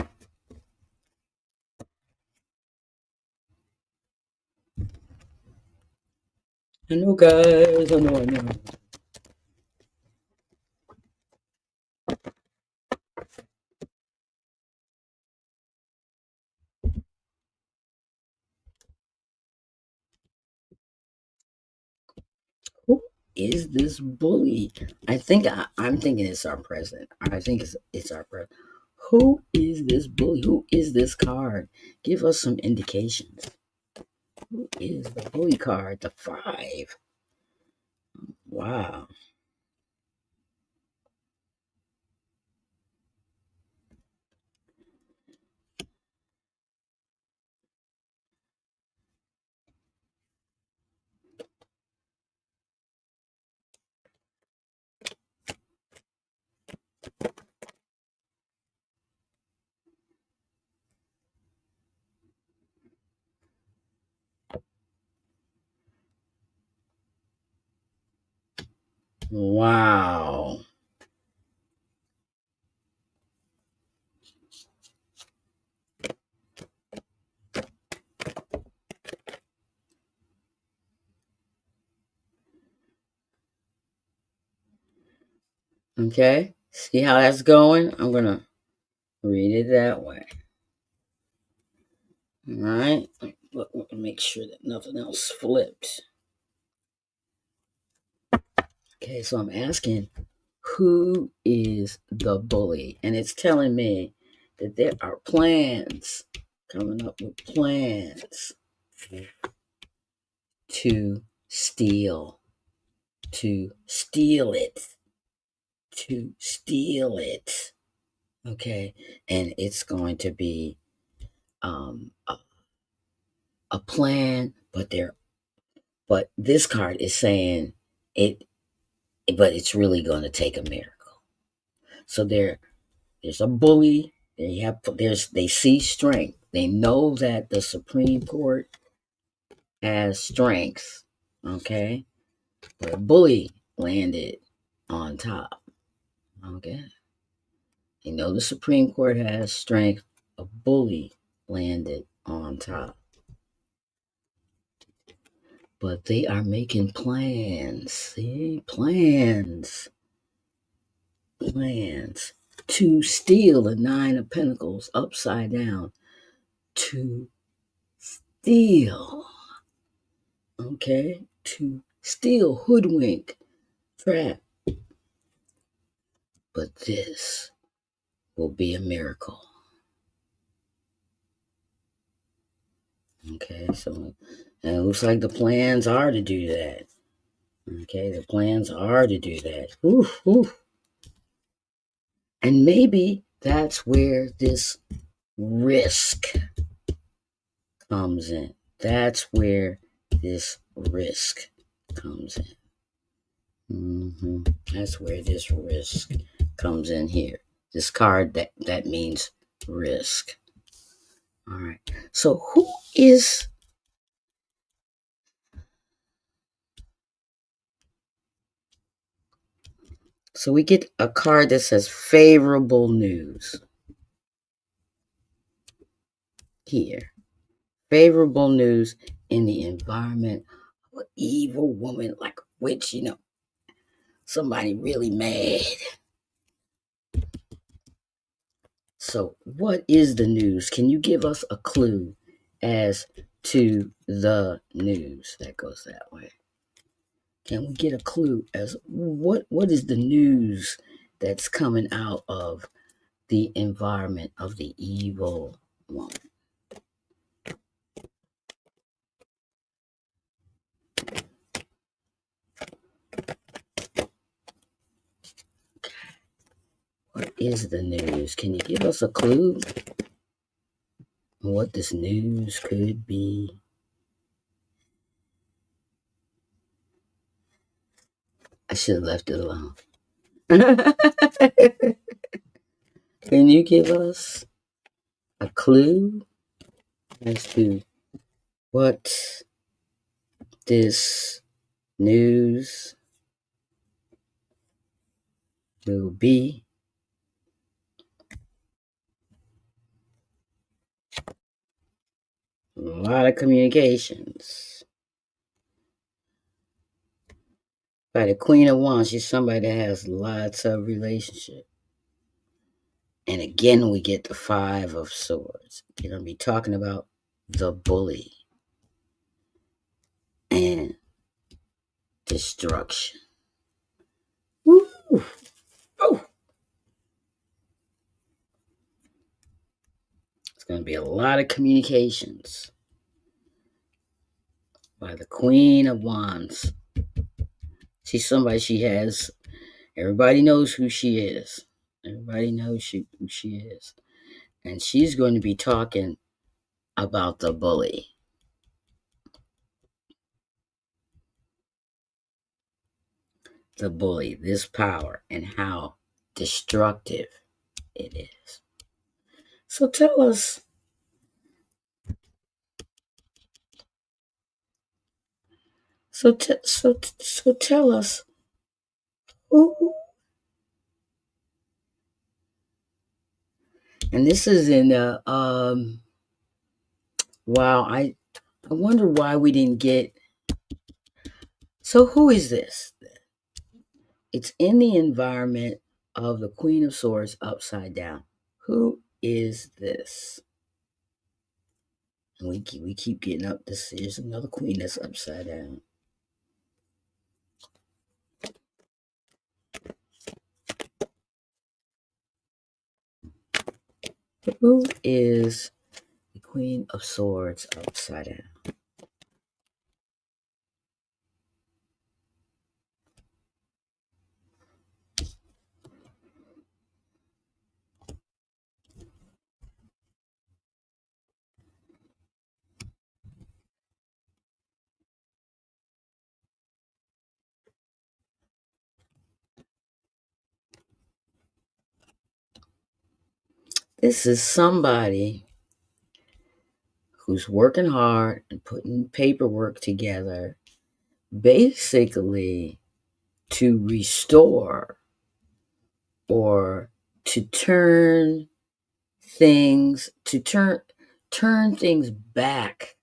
I know, guys. I know. I know. Who is this bully? I'm thinking it's our president. I think it's our president. Who is this bully? Who is this card? Give us some indications. Who is the bully card? The 5. Wow. Wow. Okay. See how that's going? I'm going to read it that way. All right. But make sure that nothing else flipped. Okay, so I'm asking, who is the bully? And it's telling me that there are plans, coming up with plans to steal, to steal it, to steal it. Okay, and it's going to be a plan, but this card is saying it, but it's really going to take a miracle. So there's a bully. They see strength. They know that the Supreme Court has strength. Okay, but a bully landed on top. Okay, they know the Supreme Court has strength. A bully landed on top. But they are making plans. See, plans to steal the 9 of Pentacles upside down. To steal. Okay? To steal, hoodwink, trap. But this will be a miracle. Okay, so and it looks like the plans are to do that. Okay, the plans are to do that. Oof, oof. And maybe That's where this risk comes in. That's where this risk comes in. That's where this risk comes in here. This card that means risk. All right. So who is so we get a card that says favorable news here. Favorable news in the environment of an evil woman like a witch, somebody really mad. So, what is the news? Can you give us a clue as to the news that goes that way? Can we get a clue as what is the news that's coming out of the environment of the evil woman? What is the news? Can you give us a clue on what this news could be? I should have left it alone. Can you give us a clue as to what this news will be? A lot of communications. By the Queen of Wands, she's somebody that has lots of relationship. And again, we get the Five of Swords. You're going to be talking about the bully and destruction. Woo! Oh! It's going to be a lot of communications by the Queen of Wands. She's somebody everybody knows who she is. Everybody knows who she is. And she's going to be talking about the bully. The bully, this power, and how destructive it is. So tell us. So tell us who. And this is in wow, I wonder why we didn't get. So who is this? It's in the environment of the Queen of Swords upside down. Who is this? And we keep getting up. This is another queen that's upside down. Who is the Queen of Swords upside down? This is somebody who's working hard and putting paperwork together, basically to restore or to turn turn things back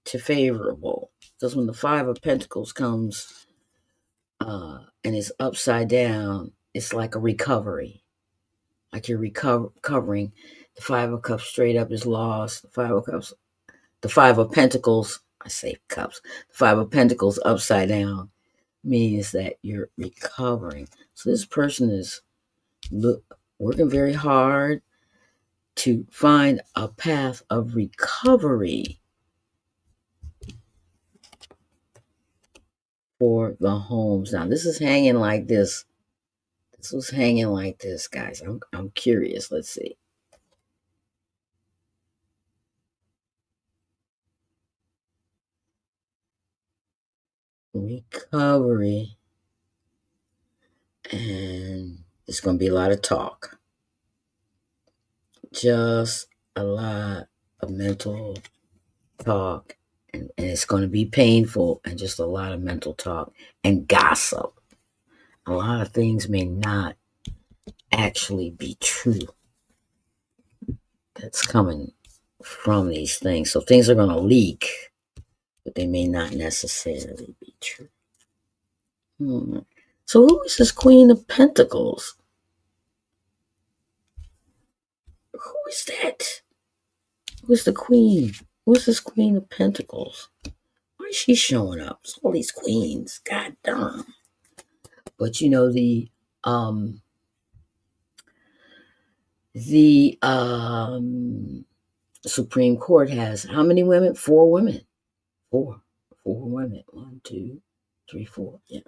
to favorable. Because when the Five of Pentacles comes and it's upside down, it's like a recovery. Like you're recovering. The Five of Cups straight up is lost. The Five of Pentacles, I say cups. The Five of Pentacles upside down means that you're recovering. So this person is working very hard to find a path of recovery for the homes. Now, this is hanging like this This was hanging like this, guys. I'm curious. Let's see. Recovery. And there's going to be a lot of talk. Just a lot of mental talk. And it's going to be painful and just a lot of mental talk and gossip. A lot of things may not actually be true that's coming from these things. So things are going to leak, but they may not necessarily be true. So who is this Queen of Pentacles? Who is that? Who's the Queen? Who's this Queen of Pentacles? Why is she showing up? It's all these queens. God darn. But you know, the Supreme Court has how many women? 4 women. Four women. 1, 2, 3, 4. Yeah.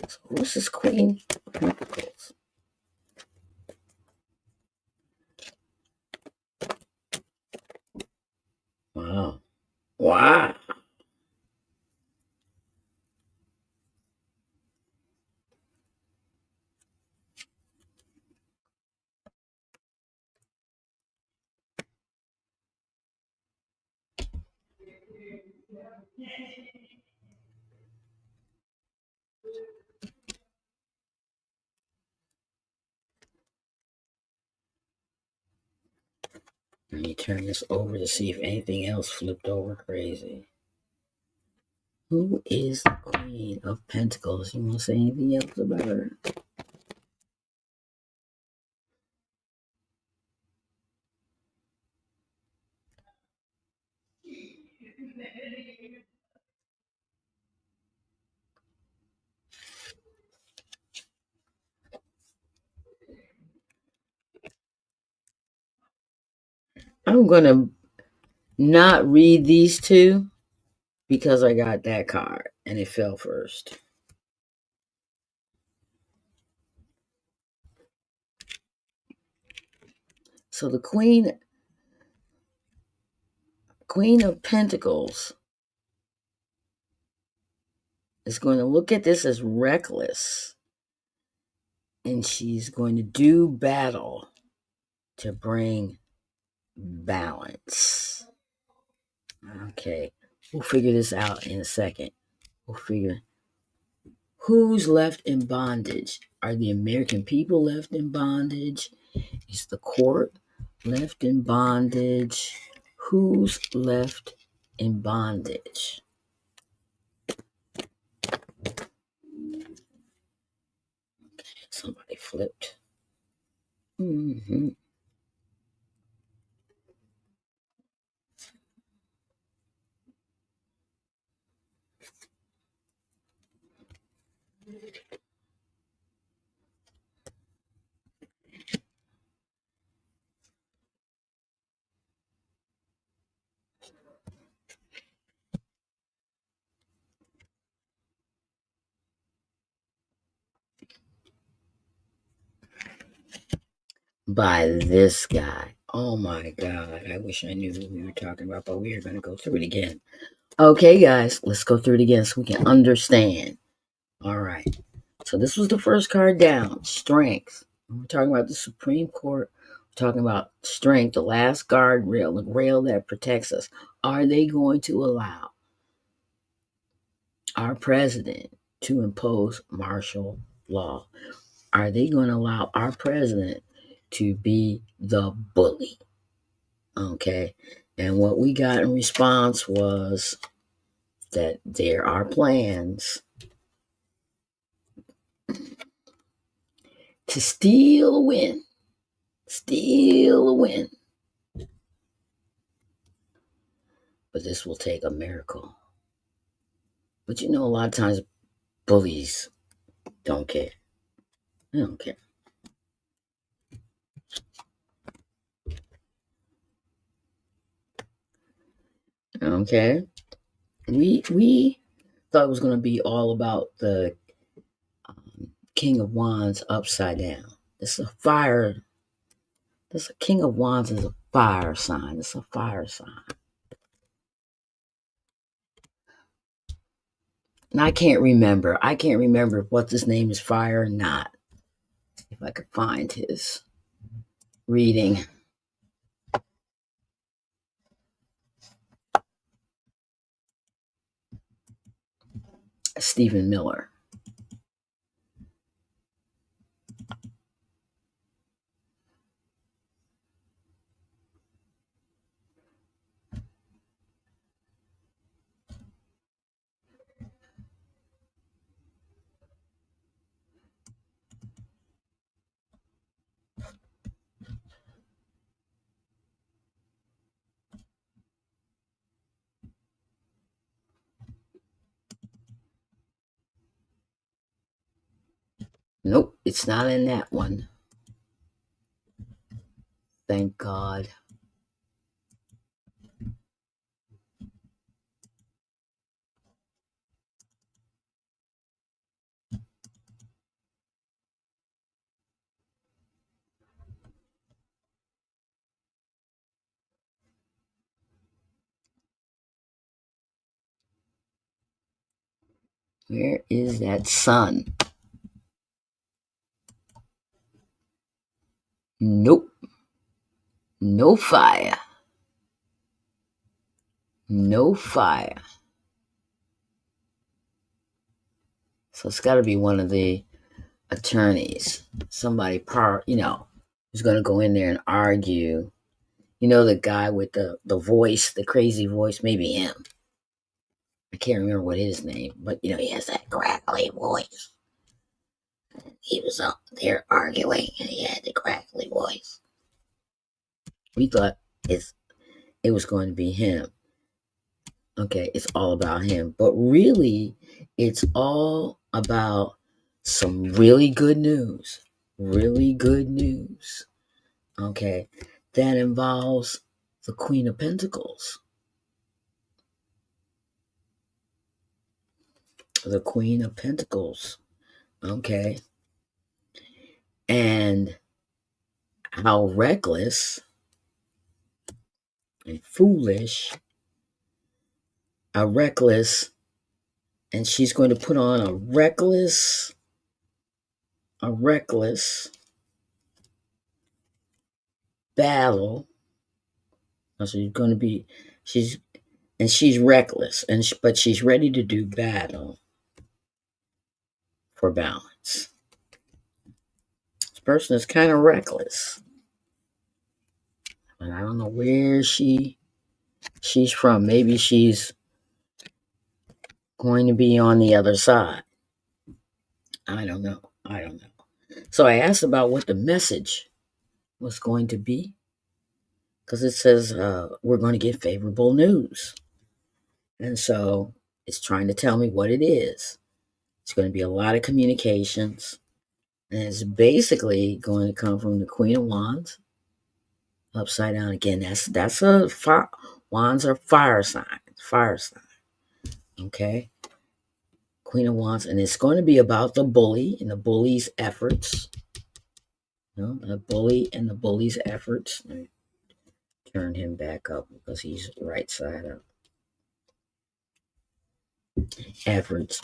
So who's this Queen of Pentacles? Wow. Wow. Let me turn this over to see if anything else flipped over crazy. Who is the Queen of Pentacles? You want to say anything else about her? I'm going to not read these two because I got that card and it fell first. So the Queen of Pentacles is going to look at this as reckless, and she's going to do battle to bring balance. Okay, we'll figure this out in a second. We'll figure who's left in bondage. Are the American people left in bondage? Is the court left in bondage? Who's left in bondage? Somebody flipped. Mm-hmm. By this guy. Oh my God. I wish I knew who we were talking about, but we are going to go through it again. Okay, guys, let's go through it again so we can understand. All right. So this was the first card down, strength. We're talking about the Supreme Court. We're talking about strength, the last guardrail, the rail that protects us. Are they going to allow our president to impose martial law? Are they going to allow our president to be the bully? Okay. And what we got in response was that there are plans to steal a win. Steal a win. But this will take a miracle. But you know, a lot of times bullies don't care. They don't care. Okay. We thought it was going to be all about the King of Wands upside down. This is a fire. This King of Wands is a fire sign. It's a fire sign. And I can't remember. What this name is fire or not. If I could find his reading. Stephen Miller. Nope, it's not in that one. Thank God. Where is that sun? Nope. No fire. No fire. So it's got to be one of the attorneys. Somebody, who's going to go in there and argue. The guy with the voice, the crazy voice, maybe him. I can't remember what his name, but he has that crackly voice. He was up there arguing and he had the crackly voice. We thought it was going to be him. Okay, it's all about him. But really, it's all about some really good news. Really good news. Okay, that involves the Queen of Pentacles. The Queen of Pentacles. Okay. And how reckless and foolish, and she's going to put on a reckless battle. So she's reckless, but she's ready to do battle for balance. This person is kind of reckless, and I don't know where she's from. Maybe she's going to be on the other side. I don't know. So I asked about what the message was going to be, because it says we're going to get favorable news. And so it's trying to tell me what it is. It's going to be a lot of communications. And it's basically going to come from the Queen of Wands upside down again. That's a fire. Wands are fire signs. Okay. Queen of Wands. And it's going to be about the bully and the bully's efforts. The bully and the bully's efforts. Let me turn him back up because he's right side up. Efforts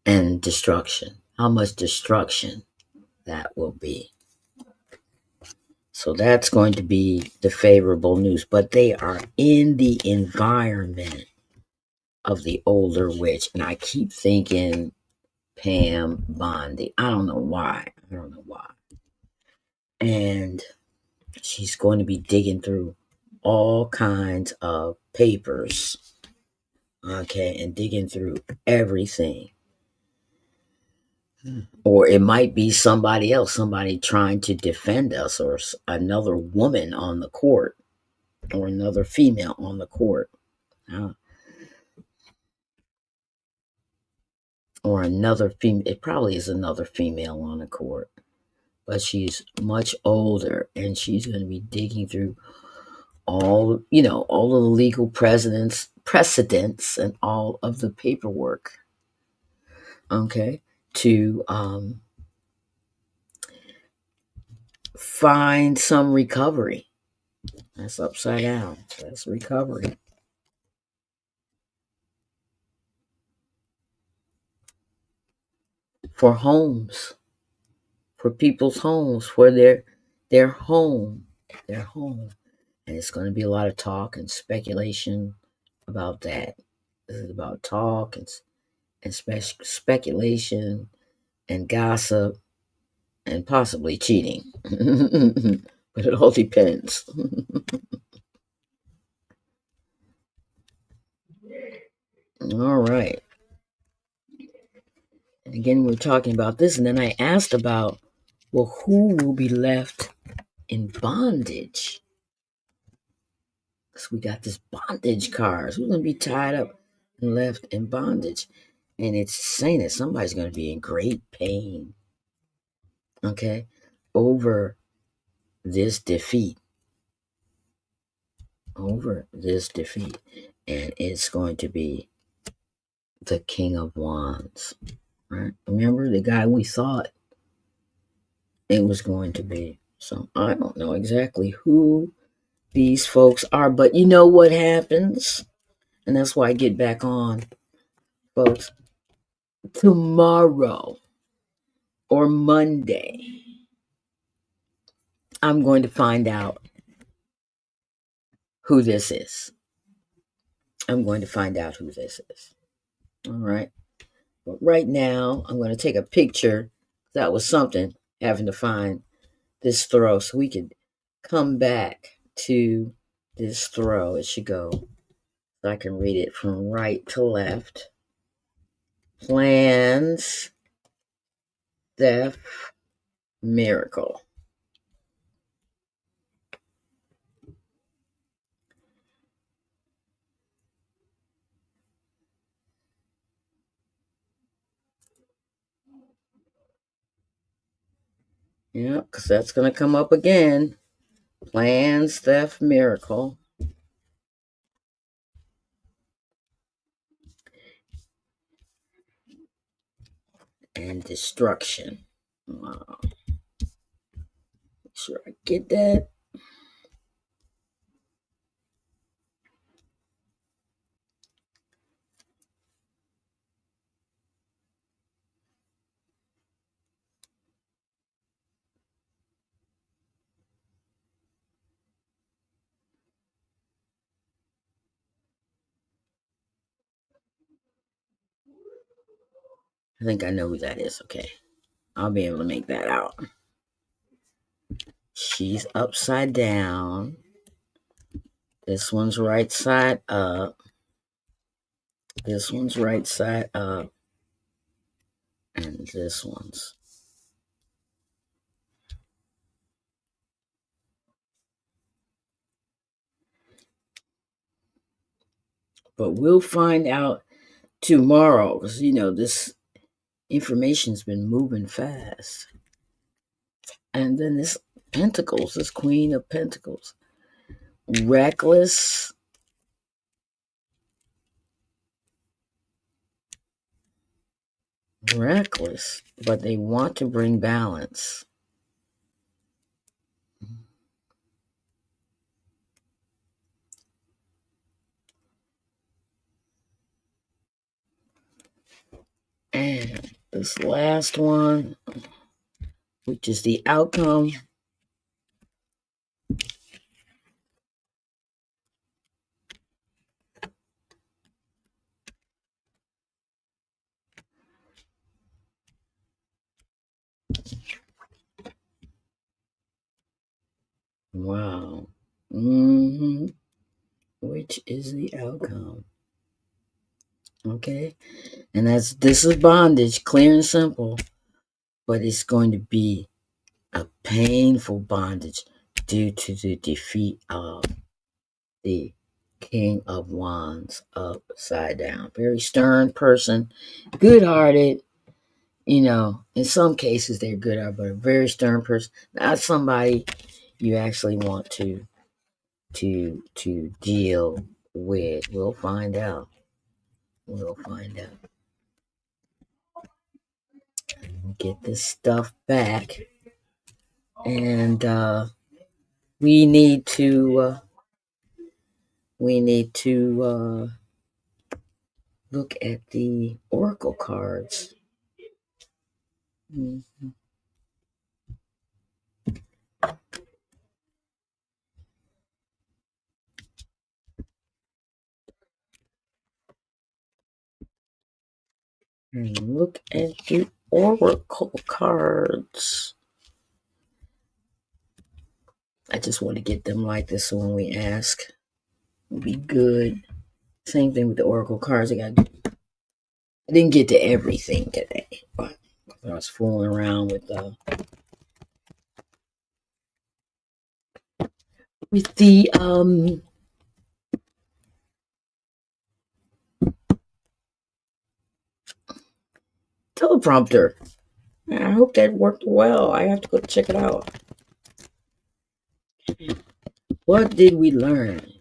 and destruction. How much destruction that will be. So that's going to be the favorable news. But they are in the environment of the older witch. And I keep thinking Pam Bondi. I don't know why. And she's going to be digging through all kinds of papers. Okay, and digging through everything. Or it might be somebody else, somebody trying to defend us, or another woman on the court, or another female on the court. Or another female. It probably is another female on the court. But she's much older, and she's going to be digging through all of the legal precedents and all of the paperwork. Okay. to find some recovery. That's upside down. That's recovery. For homes, for people's homes, for their home, their home. And it's going to be a lot of talk and speculation about that. This is about talk and speculation and gossip and possibly cheating. But it all depends. All right. And again, we're talking about this, and then I asked about, well, who will be left in bondage? Because we got this bondage card. Who's going to be tied up and left in bondage? And it's saying that somebody's going to be in great pain, okay, over this defeat. Over this defeat. And it's going to be the King of Wands. Right? Remember the guy we thought it was going to be. So I don't know exactly who these folks are, but you know what happens? And that's why I get back on, folks. Tomorrow or Monday, I'm going to find out who this is. I'm going to find out who this is. All right. But right now, I'm going to take a picture. That was something, having to find this throw so we could come back to this throw. It should go so I can read it from right to left. Plans, theft, miracle. Yeah, because that's going to come up again. Plans, theft, miracle. And destruction. Wow. Make sure I get that. I think I know who that is. Okay. I'll be able to make that out. She's upside down. This one's right side up. This one's right side up. And this one's. But we'll find out tomorrow because, this information's been moving fast. And then this Pentacles, this Queen of Pentacles. Reckless. Reckless, but they want to bring balance. And this last one, which is the outcome. Wow. Which is the outcome. Okay. And this is bondage, clear and simple, but it's going to be a painful bondage due to the defeat of the King of Wands upside down. Very stern person, good-hearted. In some cases they're good, but a very stern person. Not somebody you actually want to deal with. We'll find out. We'll find out. get this stuff back, and we need to look at the oracle cards. Mhm. And look at the oracle cards. I just want to get them like this so when we ask, it'll be good. Same thing with the oracle cards. I didn't get to everything today, but I was fooling around with the teleprompter. I hope that worked well. I have to go check it out. What did we learn?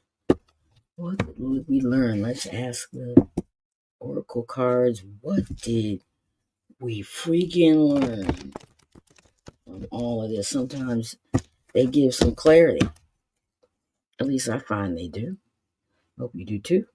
What did we learn? Let's ask the oracle cards. What did we freaking learn from all of this? Sometimes they give some clarity. At least I find they do. Hope you do too.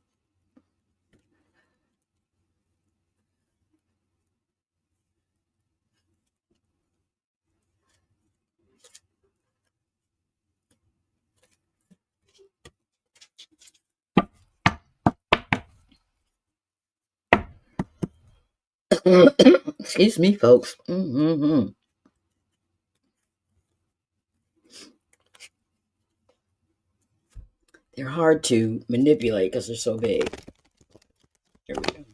Excuse me, folks. Mm-hmm. They're hard to manipulate because they're so big. There we go.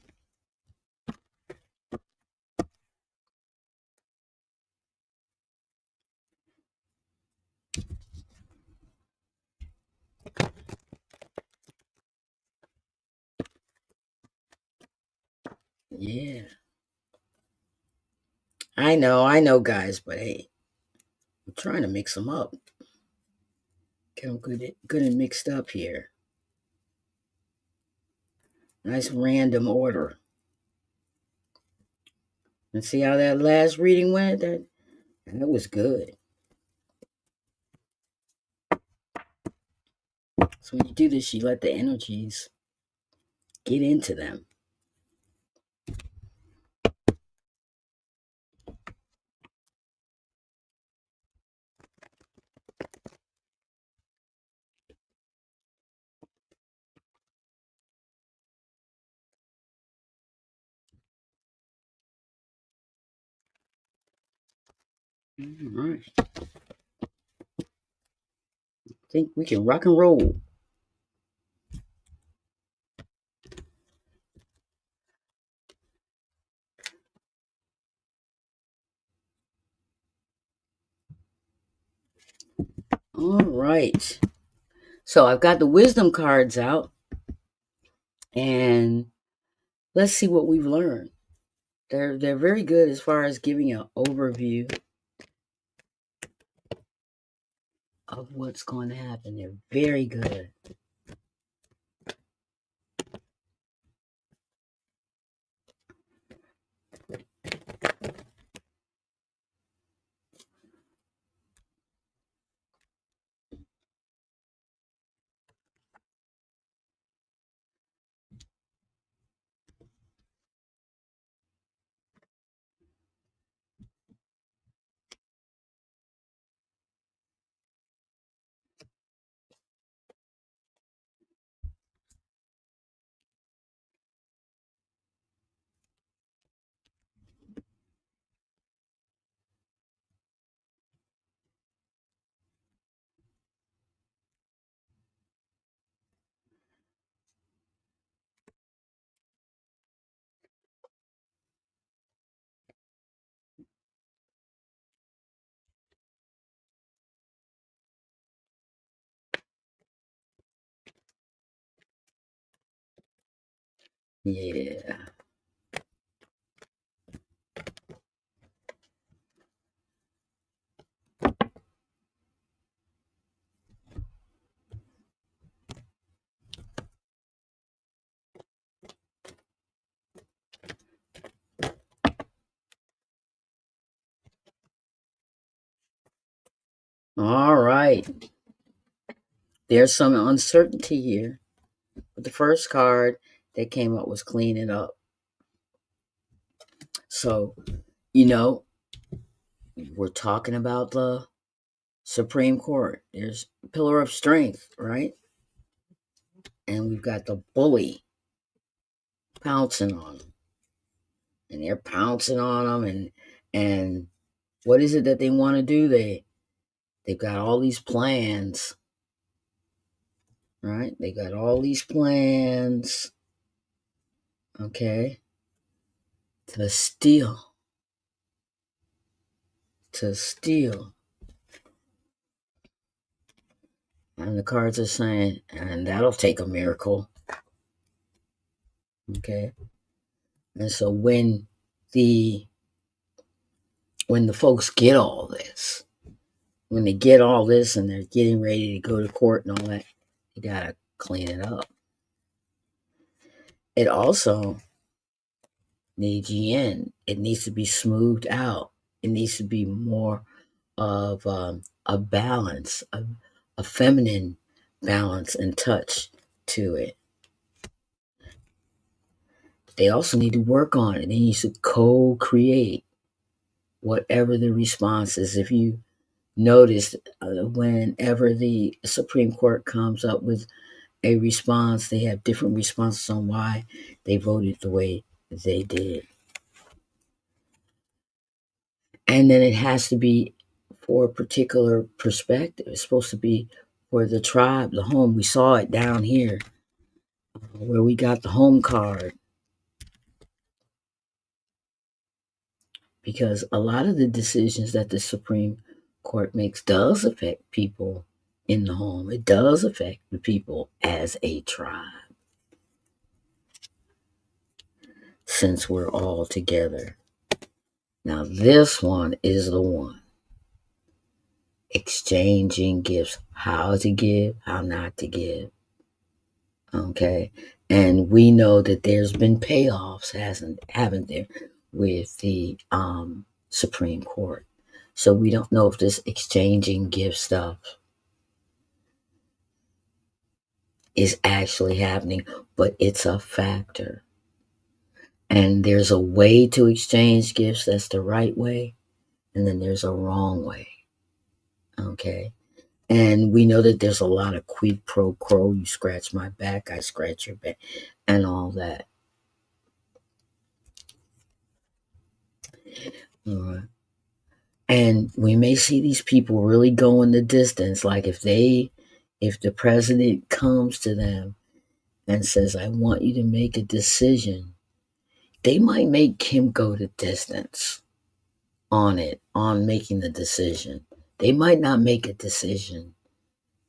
Yeah. I know, guys, but hey, I'm trying to mix them up. Get them good and mixed up here. Nice random order. And see how that last reading went? That was good. So when you do this, you let the energies get into them. All right. Think we can rock and roll. All right. So I've got the wisdom cards out, and let's see what we've learned. They're very good as far as giving an overview of what's going to happen. They're very good. Yeah. All right. There's some uncertainty here. But the first card that came up was clean it up. So, you know, we're talking about the Supreme Court. There's pillar of strength, right? And we've got the bully pouncing on them. And they're pouncing on them and what is it that they want to do? They've got all these plans, right? They got all these plans, okay, to steal. To steal. And the cards are saying, and that'll take a miracle. Okay. And so the when the folks get all this, when they get all this and they're getting ready to go to court and all that, you gotta clean it up. It also needs yin. It needs to be smoothed out. It needs to be more of a balance, a feminine balance and touch to it. They also need to work on it. They need to co-create whatever the response is. If you notice, whenever the Supreme Court comes up with a response, they have different responses on why they voted the way they did. And then it has to be for a particular perspective. It's supposed to be for the tribe, the home. We saw it down here where we got the home card. Because a lot of the decisions that the Supreme Court makes does affect people in the home. It does affect the people as a tribe. Since we're all together. Now this one is the one. Exchanging gifts. How to give, how not to give. Okay. And we know that there's been payoffs, haven't there, with the Supreme Court. So we don't know if this exchanging gift stuff is actually happening, but it's a factor. And there's a way to exchange gifts that's the right way, and then there's a wrong way. Okay. And we know that there's a lot of quid pro quo. You scratch my back, I scratch your back, and all that. All right. And we may see these people really going the distance. Like if the president comes to them and says, I want you to make a decision, they might make him go the distance on making the decision. They might not make a decision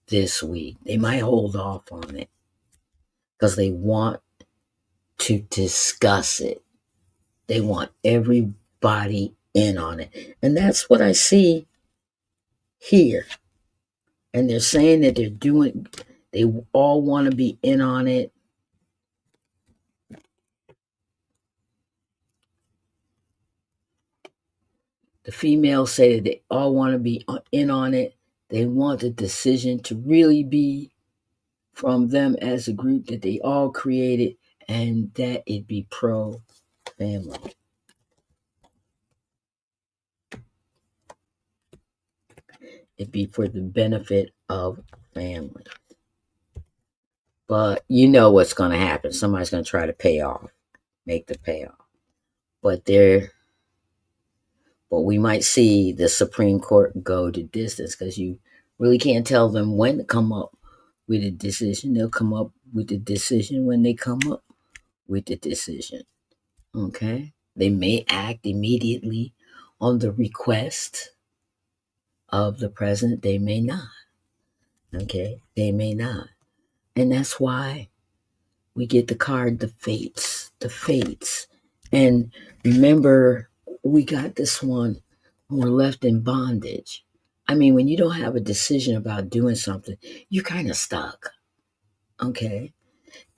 this week. They might hold off on it because they want to discuss it. They want everybody in on it. And that's what I see here. And they're saying that they all want to be in on it. The females say that they all want to be in on it. They want the decision to really be from them as a group that they all created and that it be pro family. It be for the benefit of family. But you know what's going to happen. Somebody's going to try to make the payoff. But we might see the Supreme Court go to distance because you really can't tell them when to come up with a decision. They'll come up with the decision when they come up with the decision. Okay? They may act immediately on the request of the president. They may not. Okay? They may not. And that's why we get the card, the fates. The fates. And remember, we got this one when we're left in bondage. I mean, when you don't have a decision about doing something, you're kind of stuck. Okay?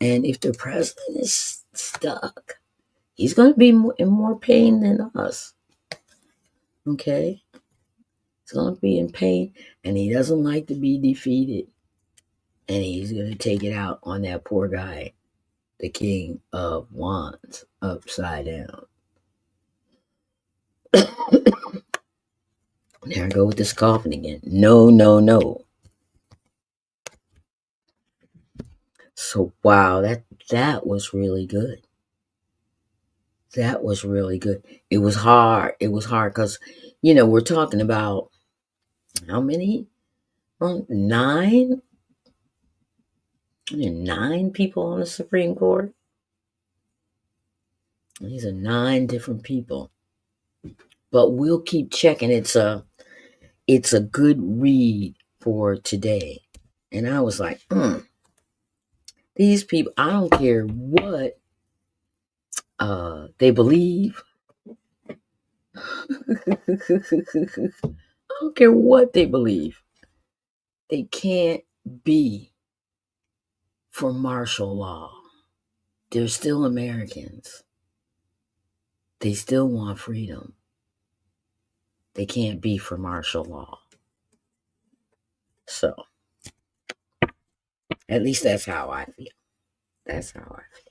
And if the president is stuck, he's going to be in more pain than us. Okay? He's going to be in pain, and he doesn't like to be defeated. And he's going to take it out on that poor guy, the King of Wands, upside down. There I go with this coughing again. No, no, no. So wow, that was really good. That was really good. It was hard. It was hard because, we're talking about how many? Nine? Nine people on the Supreme Court. These are 9 different people. But we'll keep checking. It's a good read for today. And I was like, these people, I don't care what they believe. I don't care what they believe. They can't be for martial law. They're still Americans. They still want freedom. They can't be for martial law. So, at least that's how I feel. That's how I feel.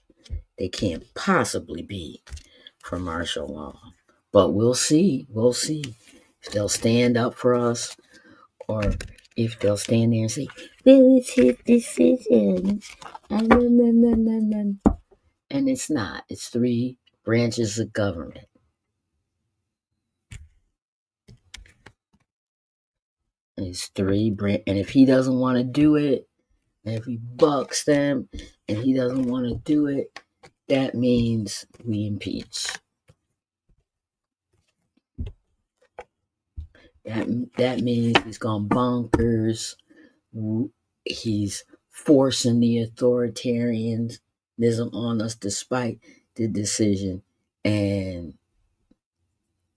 They can't possibly be for martial law. But we'll see. We'll see if they'll stand up for us or if they'll stand there and say, well, it's his decision. And it's not. It's 3 branches of government. It's 3 and if he doesn't want to do it, and if he bucks them and he doesn't want to do it, that means we impeach. That means he's gone bonkers. He's forcing the authoritarianism on us despite the decision, and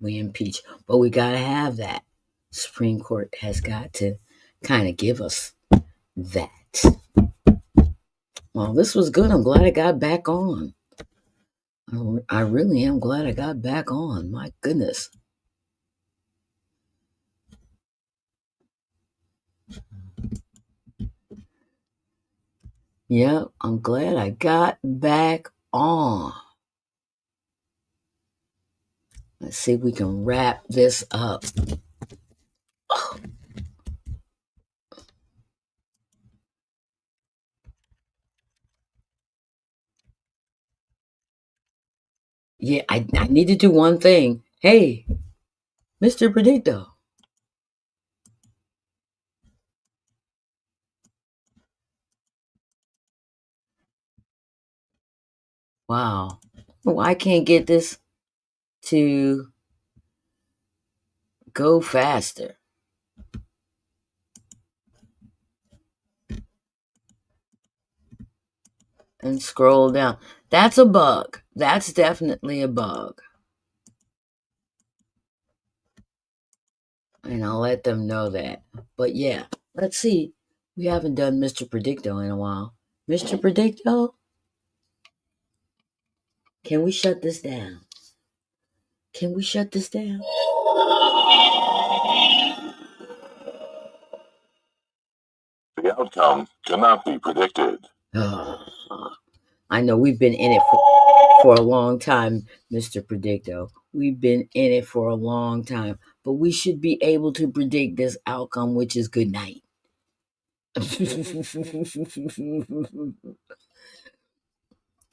we impeach. But we got to have that. Supreme Court has got to kind of give us that. Well, this was good. I'm glad I got back on. I really am glad I got back on. My goodness. Yeah, I'm glad I got back on. Let's see if we can wrap this up. Oh. Yeah, I need to do one thing. Hey, Mr. Predicto. Wow. Well, I can't get this to go faster. And scroll down. That's a bug. That's definitely a bug. And I'll let them know that. But yeah, let's see. We haven't done Mr. Predicto in a while. Mr. Predicto? Can we shut this down? Can we shut this down? The outcome cannot be predicted. I know we've been in it for a long time, Mr. Predicto. We've been in it for a long time, but we should be able to predict this outcome, which is good night.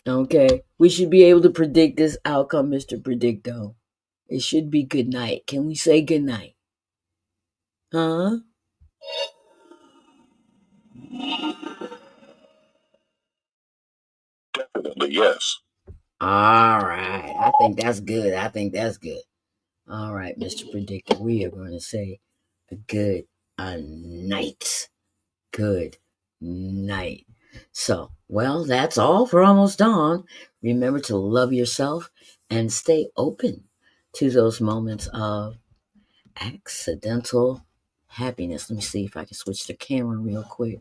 Okay, we should be able to predict this outcome, Mr. Predicto. It should be good night. Can we say good night? Huh? Definitely yes. All right. I think that's good. All right, Mr. Predictor, we are going to say a good night. Good night. So, well, that's all for Almost Dawn. Remember to love yourself and stay open to those moments of accidental happiness. Let me see if I can switch the camera real quick.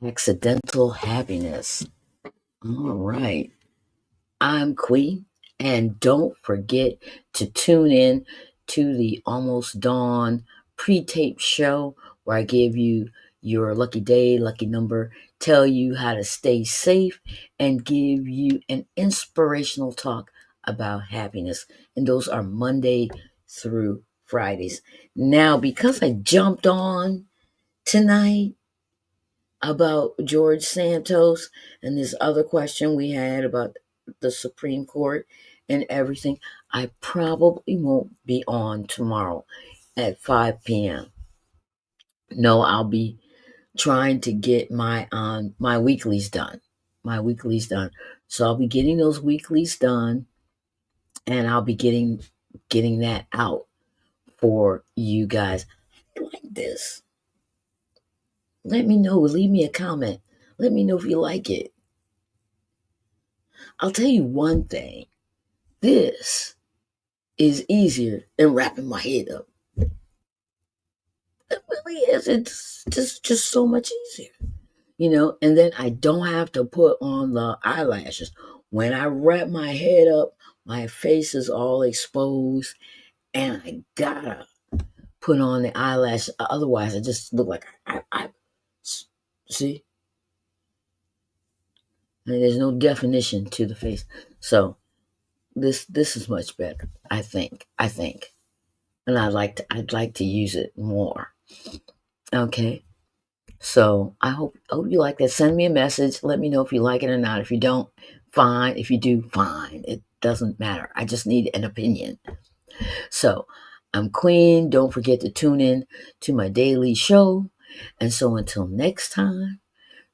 Accidental happiness. All right. I'm Queen, And don't forget to tune in to the Almost Dawn pre-tape show where I give you your lucky day, lucky number, tell you how to stay safe, and give you an inspirational talk about happiness. And those are Monday through Fridays. Now, because I jumped on tonight about George Santos and this other question we had about the Supreme Court and everything, I probably won't be on tomorrow at 5 p.m. No, I'll be trying to get my weeklies done. My weeklies done. So I'll be getting those weeklies done and I'll be getting that out for you guys. I like this. Let me know. Leave me a comment. Let me know if you like it. I'll tell you one thing. This is easier than wrapping my head up. It really is. It's just so much easier. And then I don't have to put on the eyelashes. When I wrap my head up, my face is all exposed, and I gotta put on the eyelash. Otherwise, I just look like I see. And there's no definition to the face. So this is much better. I think, and I'd like to use it more. Okay. So I hope you like that. Send me a message. Let me know if you like it or not. If you don't, fine. If you do, fine. It doesn't matter. I just need an opinion. So I'm Queen. Don't forget to tune in to my daily show. And so until next time,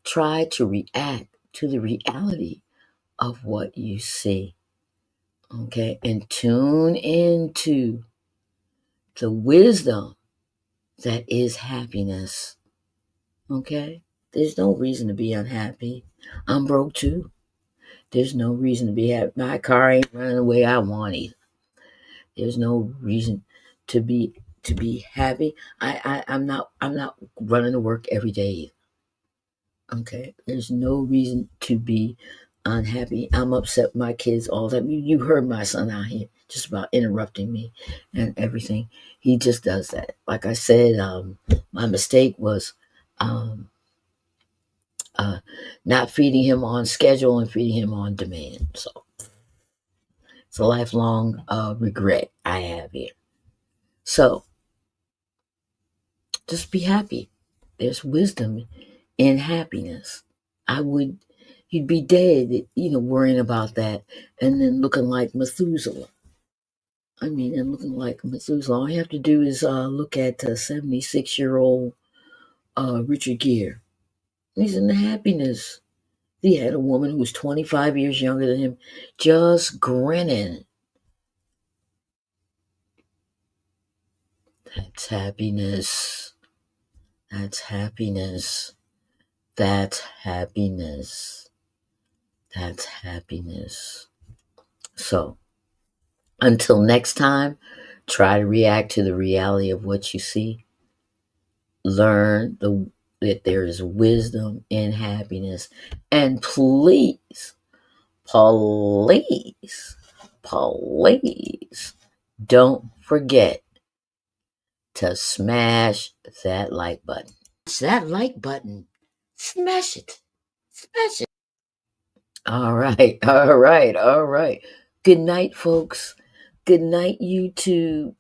try to react to the reality of what you see. Okay. And tune into the wisdom that is happiness. Okay. There's no reason to be unhappy. I'm broke too. There's no reason to be happy. My car ain't running the way I want it. There's no reason to be happy. I'm not running to work every day. Okay. There's no reason to be unhappy. I'm upset with my kids all the time. You heard my son out here just about interrupting me and everything. He just does that. Like I said, my mistake was um, uh, not feeding him on schedule and feeding him on demand. So it's a lifelong regret I have here. So just be happy. There's wisdom in happiness. I would, you'd be dead, worrying about that and then looking like Methuselah. I mean, and looking like Methuselah. All you have to do is look at 76-year-old Richard Gere. He's in the happiness. He had a woman who was 25 years younger than him, just grinning. That's happiness. That's happiness. That's happiness. That's happiness. So, until next time, try to react to the reality of what you see. Learn that there is wisdom in happiness. And please, please, please don't forget to smash that like button. That like button. Smash it. Smash it. All right. All right. All right. Good night, folks. Good night, YouTube.